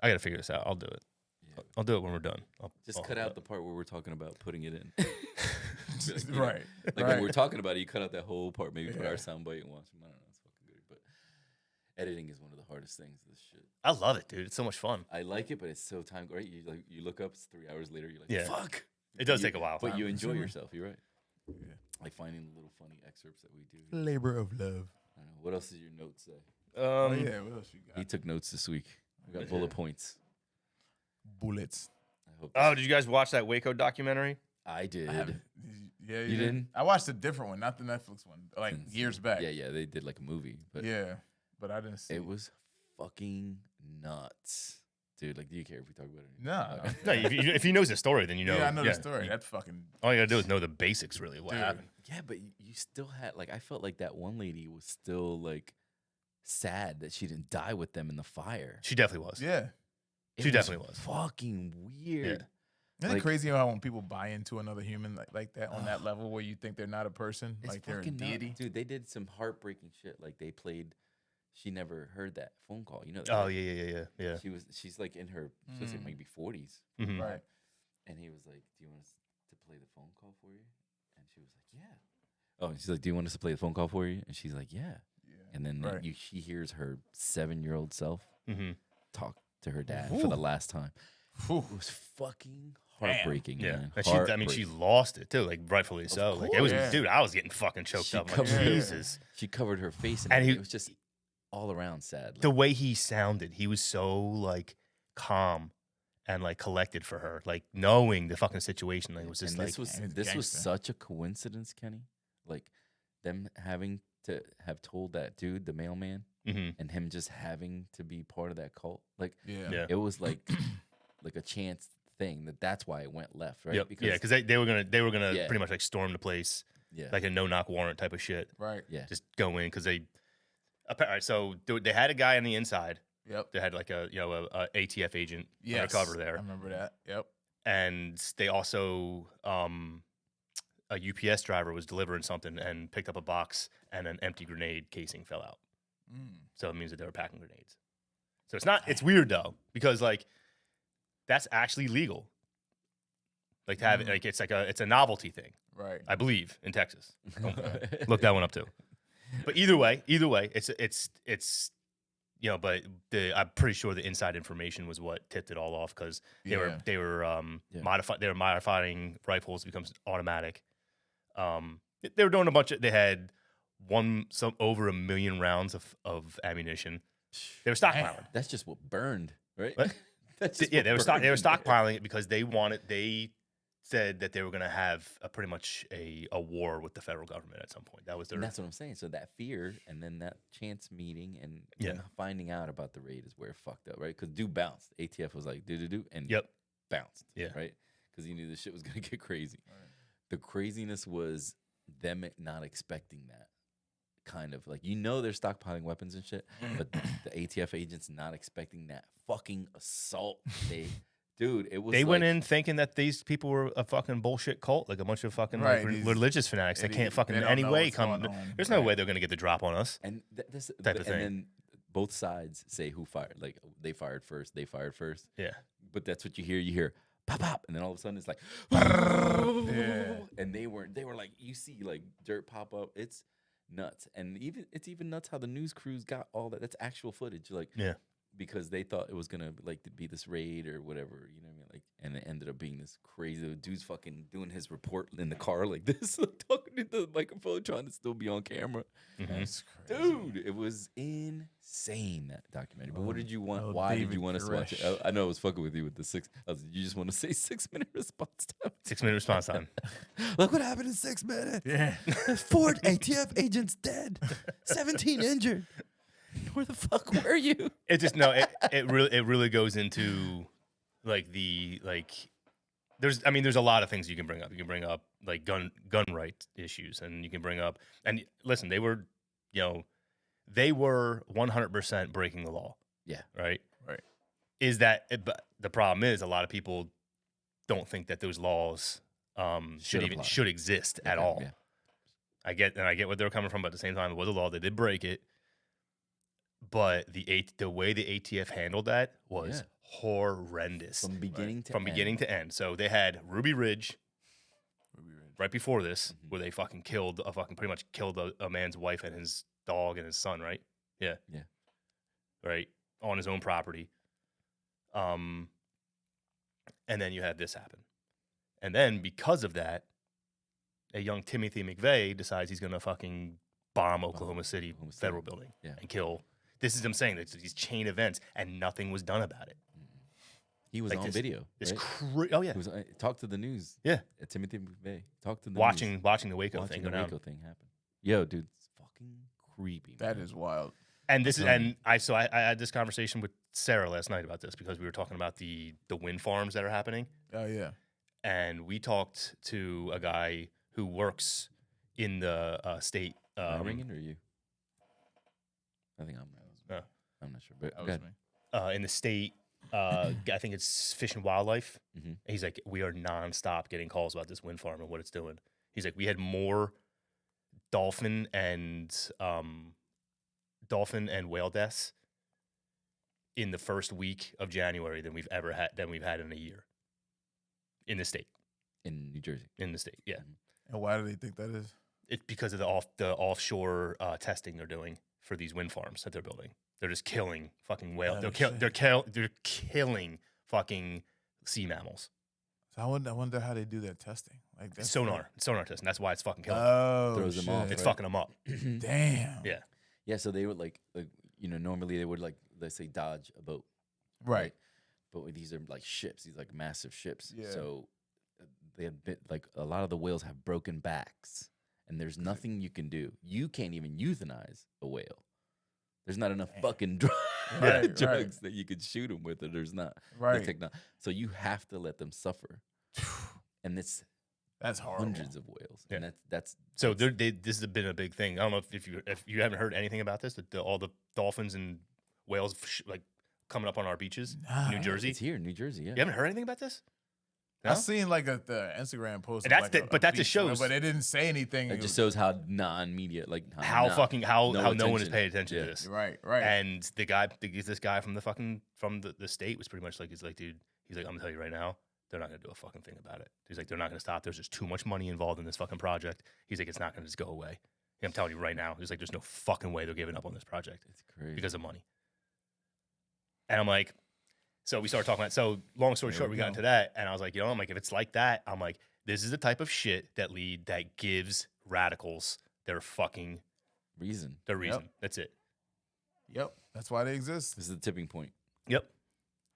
I gotta figure this out. I'll do it. Yeah. I'll do it when we're done. Just I'll- cut out the part where we're talking about putting it in. Like, you know, Right. Like right. when we're talking about it, you cut out that whole part. Maybe put Yeah. our soundbite and watch them. I don't know. It's fucking good. But editing is one of the hardest things. This shit. I love it, dude. It's so much fun. I like it, but it's so time. Right? You look up. It's 3 hours later. You're like, Yeah. fuck. It does You- take a while. But you Time enjoy consuming. yourself. You're right. Yeah. Like finding the little funny excerpts that we do. Labor of love. I don't know. What else did your notes say? Oh yeah, what else you He got? took notes this week. We got bullet points. Bullets. I hope. Oh, did you guys watch that Waco documentary? I did. I haven't. Yeah, You didn't? I watched a different one, not the Netflix one, like Didn't see years it. back. Yeah, they did like a movie, but Yeah, but I didn't see it was fucking nuts, dude. Like, do you care if we talk about it? No. Okay. No, if he knows the story, then you know. Yeah, I know the story. That's fucking. All you gotta do is know the basics, really, of what Dude. happened. Yeah, but you still had like I felt like that one lady was still like sad that she didn't die with them in the fire. She definitely was. Yeah. It She definitely was. fucking weird. Isn't Like- it crazy how when people buy into another human like that on that level where you think they're not a person, It's like they're a fucking nuts. deity? Dude. They did some heartbreaking shit. Like they played. She never heard that phone call. You know. that, Oh right? yeah. She's like in her. She was like Mm. maybe 40s. Mhm. Right. And he was like, "Do you want us to play the phone call for you?" And she was like, "Yeah." Oh, and she's like, "Do you want us to play the phone call for you?" And she's like, "Yeah." Yeah. And then Right. she hears her 7-year-old self Mm-hmm. talk to her dad for the Ooh. last time. Whew. It was fucking heartbreaking, Yeah, man. and she, I mean, she Heartbreaking. lost it too, like rightfully so. Like it was, course. dude, I was getting fucking choked She up. Like, covered her- Jesus, She covered her face, And and he- it was just all around sad. the way he sounded, he was so like calm and like collected for her, like knowing the fucking situation. Like it was just and like, this was and it's this was gangster. such a coincidence, Kenny. Like them having to have told that dude, the mailman, Mm-hmm. and him just having to be part of that cult. Like Yeah. it was like a chance thing that's why it went left, right? Yep. Yeah, because they were gonna Yeah. pretty much like storm the place, yeah, like a no knock warrant type of shit. Right. yeah, Just go in because they. All right, so they had a guy on the inside. Yep. They had like a ATF agent Yes. undercover there, I remember that. Yep. and they also a UPS driver was delivering something and picked up a box and an empty grenade casing fell out. So it means that they were packing grenades. So it's weird though, because like that's actually legal. Like to have it, like it's a novelty thing, Right. I believe, in Texas. Look that one up too. But either way, it's but I'm pretty sure the inside information was what tipped it all off because they were modifying rifles becomes automatic. They were doing a bunch of. They had over 1 million rounds of ammunition. They were stockpiling. that's just what burned, right? What? That's just Yeah, what they were burned. stockpiling it because they said that they were going to have pretty much a war with the federal government at some point. That was their. And that's what I'm saying. So that fear, and then that chance meeting, and Yeah. them finding out about the raid is where it fucked up, right? Because dude bounced. ATF was like, do, and Yep. bounced. Yeah. Right? Because he knew this shit was gonna get crazy. The craziness was them not expecting that kind of like they're stockpiling weapons and shit, but the ATF agents not expecting that fucking assault. It was. They went in thinking that these people were a fucking bullshit cult, like a bunch of fucking Right, like, these religious fanatics that can't fucking they in don't any know way what's come. going on. There's no Right. way they're gonna get the drop on us. and this type of and thing. then both sides say who fired. Like they fired first. They fired first. Yeah. But that's what you hear. You hear pop pop, and then all of a sudden it's like, Yeah. and they were like you see like dirt pop up. It's nuts, and it's even nuts how the news crews got all that. That's actual footage, like Yeah. because they thought it was gonna like to be this raid or whatever, you know what I mean? Like, and it ended up being this crazy the dude's fucking doing his report in the car like this, talking to the microphone, trying to still be on camera. Mhm. That's crazy. Dude, it was insane, that documentary. But what did you want? Oh, Why did David you want us to watch it? Koresh. I know I was fucking with you with the six. You just want to say 6 minute response time. 6-minute response time. Look what happened in 6 minutes. Yeah. 4 ATF agents dead, 17 injured. Where the fuck were you? It just it really goes into like there's a lot of things you can bring up. You can bring up like gun rights issues, and you can bring up and listen, they were 100% breaking the law. Yeah. Right. Right. But the problem is a lot of people don't think that those laws should exist at all. Yeah. I get where they're coming from, but at the same time, it was a law. They did break it, but the way the ATF handled that was horrendous From beginning to from end. beginning to end. So they had Ruby Ridge right before this, where they fucking pretty much killed a man's wife and his dog and his son, right? Yeah, Yeah. right on his own property. And then you had this happen, and then because of that, a young Timothy McVeigh decides he's gonna fucking bomb Oklahoma City Oklahoma City. federal building Yeah. and kill. This is I'm saying it's these chain events, and nothing was done about it. He was Like on this- video. It's right? oh yeah, He was talk to the news. yeah. Timothy McVeigh. Talk to the Watching news. the Waco Watching thing the go down. Waco thing happen. Yo, dude, it's fucking creepy. That man. is wild. And this is and I had this conversation with Sarah last night about this because we were talking about the wind farms that are happening, Oh yeah. and we talked to a guy who works in the state. Am I ringing or you? I think I'm. Oh. I'm not sure, but That go was ahead. me. In the state. I think it's Fish and Wildlife. Mhm. And he's like, we are nonstop getting calls about this wind farm and what it's doing. He's like, we had more dolphin and whale deaths in the first week of January than we've had in a year in the state. In New Jersey. In the state, yeah. And why do they think that is? It's because of the offshore testing they're doing for these wind farms that they're building. They're just killing fucking whales. Oh, They're killing fucking sea mammals. So I wonder how they do that testing. Like that's Sonar testing. That's why it's fucking killing. Oh, Throws them shit. off. It's right. fucking them up. Damn. Yeah. Yeah, so they would like normally they would like, let's say, dodge a boat. Right. But with these are like ships, these like massive ships. Yeah. So they have been like a lot of the whales have broken backs and there's nothing you can do. You can't even euthanize a whale. There's not enough fucking Right, drugs right. that you could shoot them with, or there's not Right. the technology. So you have to let them suffer, and it's That's horrible. hundreds of whales, and Yeah. that's So this has been a big thing. I don't know if you haven't heard anything about this. That all the dolphins and whales like coming up on our beaches, Nah. New Jersey. It's here in New Jersey. Yeah, You haven't heard anything about this? No? I seen like the Instagram post, And of, that's like, the- but that beach, just shows- But it didn't say anything. it just shows how non-media, like How fucking how no one is attention. paying attention Yeah. to this. Right, right. And this guy from the state was pretty much like, he's like, dude, he's like, I'm gonna tell you right now, they're not gonna do a fucking thing about it. He's like, they're not gonna stop. There's just too much money involved in this fucking project. He's like, it's not gonna just go away. I'm telling you right now, he's like, there's no fucking way they're giving up on this project It's crazy. because of money. And I'm like, so we started talking about. So long story There short, we we got go. into that, and I was like, I'm like, if it's like that, I'm like, this is the type of shit that gives radicals their fucking reason. their reason. That's it. Yep, that's why they exist. This is the tipping point. Yep.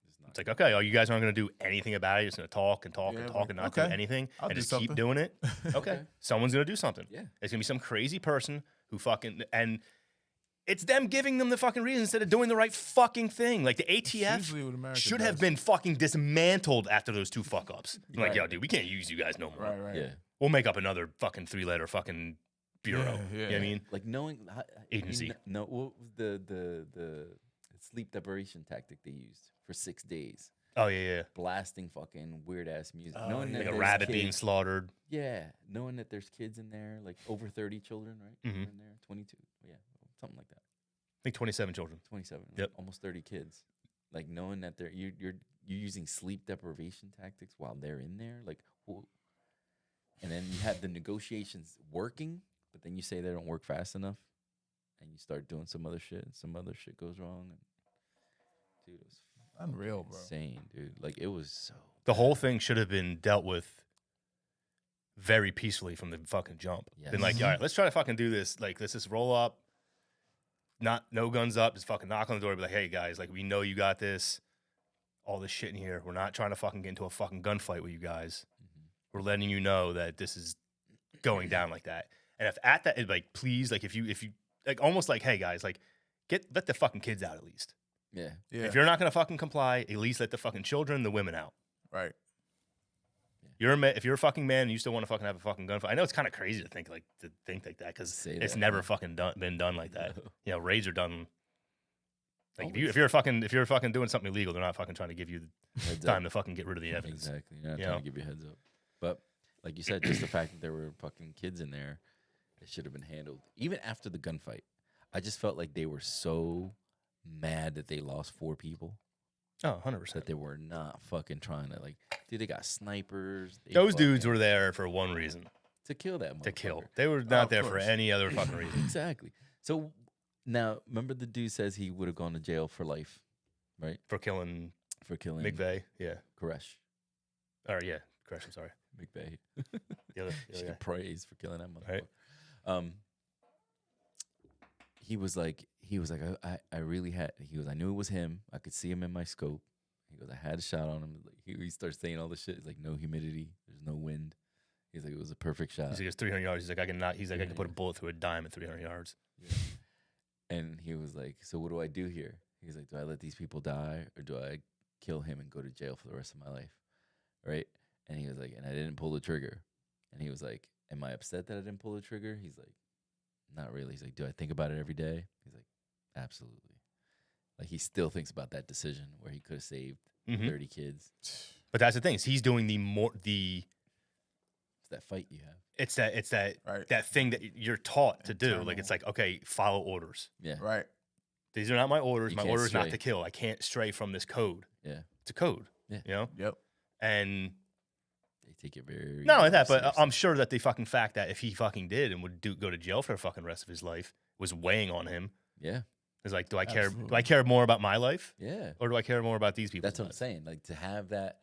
It's not- It's like, okay, you guys aren't going to do anything about it. You're just going to talk and talk Yeah, and like, talk and not okay, do anything I'll and do just something. keep doing it. Okay. Okay. Someone's going to do something. Yeah. It's going to be some crazy person who fucking, and it's them giving them the fucking reason instead of doing the right fucking thing. Like the ATF usually what America should does. have been fucking dismantled after those two fuck ups. Like, Right. yo, dude, we can't use you guys no more. Right, right. Yeah. We'll make up another fucking 3-letter fucking bureau. Yeah, You know what yeah. I mean? Like knowing Agency. No, what was the sleep deprivation tactic they used for 6 days? Oh, yeah. Blasting fucking weird ass music. Oh, knowing yeah. Like that a there's rabbit being kids- slaughtered. Yeah, knowing that there's kids in there, like over 30 children, right? Mhm. In there, 22. Yeah, something like that. I think 27 children. 27. Yep. Almost 30 kids. Like knowing that you're using sleep deprivation tactics while they're in there, like, and then you have the negotiations working, but then you say they don't work fast enough, and you start doing some other shit. Some other shit goes wrong, and dude, it was Unreal, bro. insane, dude. Like it was so. The whole thing should have been dealt with very peacefully from the fucking jump. Yes. Been like, all right, let's try to fucking do this. Like, let's just roll up, no guns up, just fucking knock on the door, be like, hey guys, like we know you got this, all this shit in here. We're not trying to fucking get into a fucking gunfight with you guys. Mhm. We're letting you know that this is going down like that. And if at that, like, please, like, if you like, almost like, hey guys, like, let the fucking kids out at least. Yeah, Yeah, If you're not gonna fucking comply, at least let the fucking children, the women out. right. If you're a fucking man and you still want to fucking have a fucking gunfight, I know it's kind of crazy to think like that because Say it's that, never man. fucking been done like that. No. You know, raids are done. Like Always. if you're fucking doing something illegal, they're not fucking trying to give you Heads the time up. to fucking get rid of the evidence. Exactly. You're not You trying know? to give you a heads up. But like you said, just the fact that there were fucking kids in there, it should have been handled. Even after the gunfight, I just felt like they were so mad that they lost 4 people Oh, 100%. that they were not fucking trying to like. Dude, they got snipers. They Those dudes fucking- were there for one reason: to kill that to kill. motherfucker. They were of not there for course. any other fucking reason. Exactly. So now, remember the dude says he would have gone to jail for life, right? For killing For killing McVeigh, yeah, Koresh. or yeah, Crash. I'm sorry. McVeigh. The other She guy. get praise for killing that motherfucker. Right. He was like, I really had. He goes, I knew it was him. I could see him in my scope. He goes, I had a shot on him. Like, he starts saying all this shit. It's like no humidity. There's no wind. He's like, it was a perfect shot. He's like, it's 300 yards. He's like, I can not. He's like, I can put a Yeah. bullet through a dime at 300 yards. And he was like, so what do I do here? He's like, do I let these people die or do I kill him and go to jail for the rest of my life? Right? And he was like, and I didn't pull the trigger. And he was like, am I upset that I didn't pull the trigger? He's like, not really. He's like, do I think about it every day? He's like, absolutely. Like he still thinks about that decision where he could have saved Mhm. 30 kids. But that's the thing. Is he's doing It's that fight you have. it's that Right. that thing that you're taught to do. Like Internal. it's like, okay, follow orders. Yeah. Right. These are not my orders. You My can't order is not stray. to kill. I can't stray from this code. Yeah. It's a code. Yeah. You know? Yep. And They take it very not only that, but seriously. I'm sure that the fucking fact that if he fucking did and would go to jail for the fucking rest of his life was weighing on him. Yeah. It's like, do I care? Do Absolutely. I care more about my life, Yeah. or do I care more about these people? That's what I'm saying. Like to have that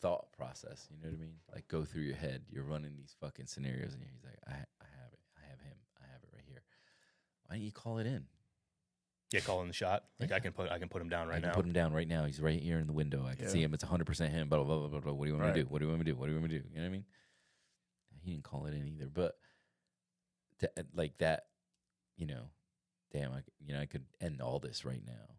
thought process, you know what I mean? Like go through your head. You're running these fucking scenarios, and he's like, I have it. I have him. I have it right here. Why don't you call it in? Yeah, calling the shot. Like Yeah. I can put him down I right can now. put him down right now. He's right here in the window. I can Yeah. see him. It's 100% him. Blah blah blah blah blah. What do you want me to Right. do? What do you want me to do? What do you want me to do? You know what I mean? He didn't call it in either. But to like that, you know, damn, I could end all this right now,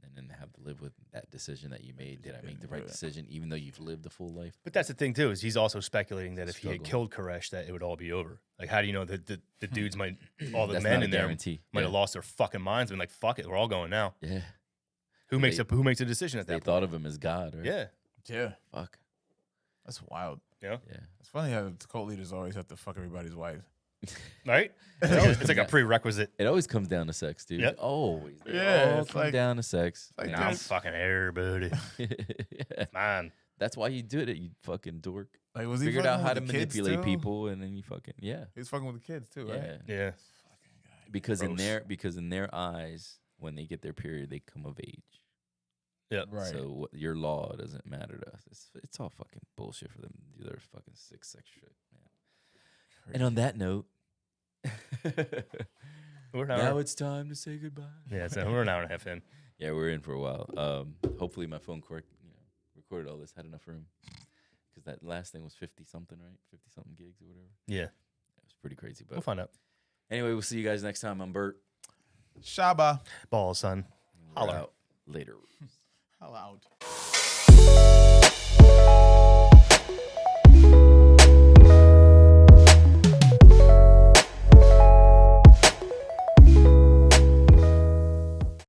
and then have to live with that decision that you made. Did I make the right decision, even though you've lived a full life? But that's the thing too, is he's also speculating that if he had Struggle. killed Koresh, that it would all be over. Like, how do you know that the dudes might, all the That's men not a in there guarantee. might Yeah. have lost their fucking minds and been like, fuck it, we're all going now. Yeah, Who makes a decision at they that point? thought of him as God, right? Yeah, Yeah, Fuck. that's wild. yeah, Yeah. It's funny how the cult leaders always have to fuck everybody's wives. right. It's like a prerequisite. It always comes down to sex, dude. Yep. Always. They Yeah, all it's come like- down to sex. like Nah, Yeah. I'm fucking everybody, Yeah. man. That's why you did it, you fucking dork. Like, was he Figured fucking out how with to the kids, manipulate too? people, and then you fucking He was fucking with the kids too, yeah. right? Yeah, Because Gross. in their eyes, when they get their period, they come of age. yeah. Right. So what, your law doesn't matter to us. It's all fucking bullshit for them to do their fucking sick sex shit, man. And on that note, We're now now. it's time to say goodbye. Yeah, so we're an hour and a half in. Yeah, we're in for a while. Hopefully my phone recorded all this, had enough room. Because that last thing was 50 something, right? 50 something gigs or whatever. Yeah, It was pretty crazy. But we'll find out. anyway, we'll see you guys next time. I'm Bert. Shaba. Balls, son. We're Holla. out later. Hell out.